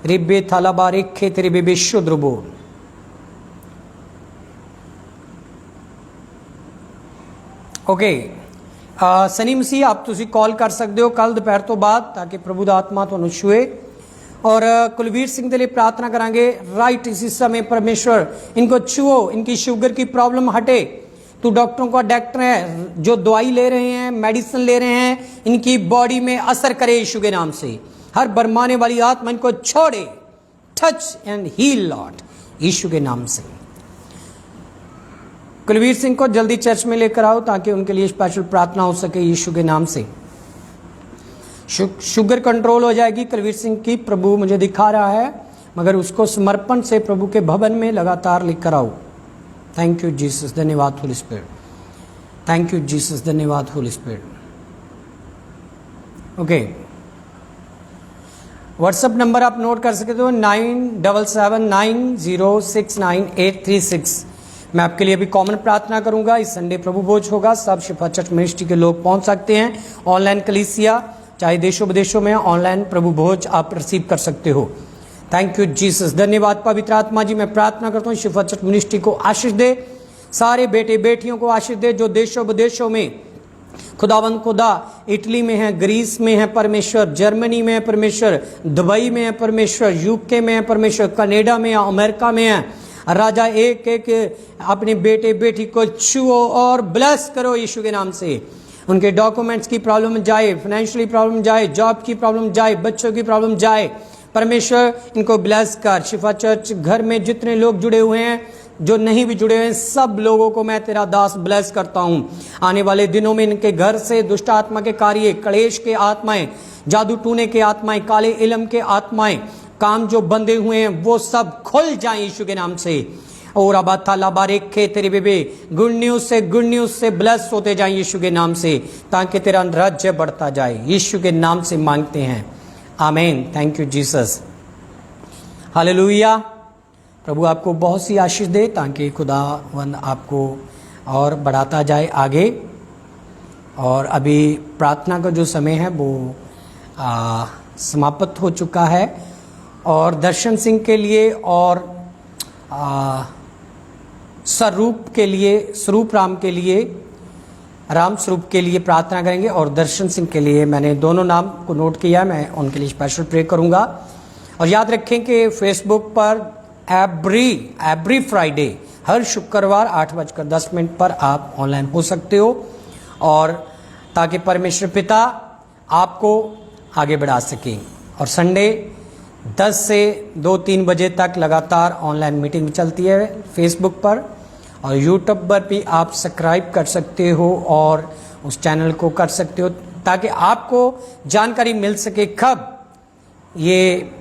रिबे थाला बारे खे तेरे बेबे शुद्ध रबो। ओके, सनी मसीह आप तुसी कॉल कर सकते हो कल दोपहर तो बाद ताकि प्रभु दा आत्मा तुहानू छुए। और कुलवीर सिंह के लिए प्रार्थना करांगे। राइट, इसी समय परमेश्वर इनको छुओ, इनकी शुगर की प्रॉब्लम हटे। तू डॉक्टरों का डॉक्टर है, जो दवाई ले रहे हैं, मेडिसिन ले रहे हैं, इनकी बॉडी में असर करे यीशु के नाम से। हर बरमाने वाली आत्मा इनको छोड़े। टच एंड हील लॉर्ड यीशु के नाम से। कुलवीर सिंह को जल्दी चर्च में लेकर आओ ताकि उनके लिए स्पेशल प्रार्थना हो सके यीशु के नाम से। शुगर कंट्रोल हो जाएगी कुलवीर सिंह की, प्रभु मुझे दिखा रहा है, मगर उसको समर्पण से प्रभु के भवन में लगातार लेकर आओ। थैंक यू जीसस, धन्यवाद holy spirit. Thank you Jesus, धन्यवाद holy spirit. Okay, WhatsApp number आप नोट कर सकते हो 9779069836। मैं आपके लिए भी कॉमन प्रार्थना करूंगा। इस संडे प्रभु भोज होगा, सब शिफा चर्च मिनिस्ट्री के लोग पहुंच सकते हैं। ऑनलाइन कलीसिया चाहे देशों विदेशों में ऑनलाइन प्रभु भोज आप रिसीव कर सकते हो। थैंक यू जीसस, धन्यवाद पवित्र आत्मा जी। मैं प्रार्थना करता हूँ शिफा चर्च मिनिस्ट्री को आशीष दे, सारे बेटे बेटियों को आशीष दे जो देशों विदेशों में खुदावंद खुदा इटली में है, ग्रीस में है परमेश्वर, जर्मनी में है परमेश्वर, दुबई में है परमेश्वर, यूके में है परमेश्वर, कनाडा में है, अमेरिका में है। राजा एक एक अपने बेटे बेटी को छुओ और ब्लेस करो यीशु के नाम से। उनके डॉक्यूमेंट्स की प्रॉब्लम जाए, फाइनेंशियली प्रॉब्लम जाए, जॉब की प्रॉब्लम जाए, बच्चों की प्रॉब्लम जाए। परमेश्वर इनको ब्लेस कर। शिफा चर्च घर में जितने लोग जुड़े हुए हैं, जो नहीं भी जुड़े हुए हैं, सब लोगों को मैं तेरा दास ब्लेस करता हूं। आने वाले दिनों में इनके घर से दुष्ट आत्मा के कार्य, क्लेश के आत्माएं, जादू टूने के आत्माएं, काले इलम के आत्माएं, काम जो बंधे हुए हैं वो सब खुल जाएं यीशु के नाम से। और अब खे तेरे बेबे गुड न्यूज से ब्लेस होते जाएं यीशु के नाम से, ताकि तेरा राज्य बढ़ता जाए। यीशु के नाम से मांगते हैं, आमीन। थैंक यू जीसस, हालेलुया। प्रभु आपको बहुत सी आशीष दे, ताकि खुदावंद आपको और बढ़ाता जाए आगे। और अभी प्रार्थना का जो समय है वो समाप्त हो चुका है। और दर्शन सिंह के लिए और स्वरूप के लिए, स्वरूप राम के लिए, राम स्वरूप के लिए प्रार्थना करेंगे। और दर्शन सिंह के लिए मैंने दोनों नाम को नोट किया, मैं उनके लिए स्पेशल प्रे करूंगा। और याद रखें कि फेसबुक पर एवरी फ्राइडे, हर शुक्रवार 8:10 पर आप ऑनलाइन हो सकते हो, और ताकि परमेश्वर पिता आपको आगे बढ़ा सके। और संडे 10 से 2-3 बजे तक लगातार ऑनलाइन मीटिंग चलती है फेसबुक पर, और यूट्यूब पर भी आप सब्सक्राइब कर सकते हो और उस चैनल को कर सकते हो, ताकि आपको जानकारी मिल सके कब ये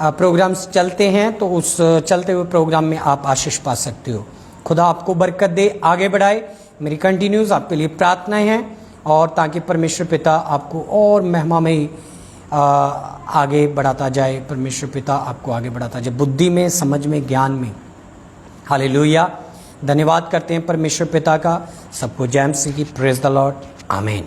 प्रोग्राम्स चलते हैं, तो उस चलते हुए प्रोग्राम में आप आशीष पा सकते हो। खुदा आपको बरकत दे, आगे बढ़ाए। मेरी कंटिन्यूज आपके लिए प्रार्थनाएं हैं, और ताकि परमेश्वर पिता आपको और महिमा में आगे बढ़ाता जाए। परमेश्वर पिता आपको आगे बढ़ाता जाए, बुद्धि में, समझ में, ज्ञान में। हालेलुया। धन्यवाद करते हैं परमेश्वर पिता का। सबको जय मसीह की। Praise the Lord. आमीन।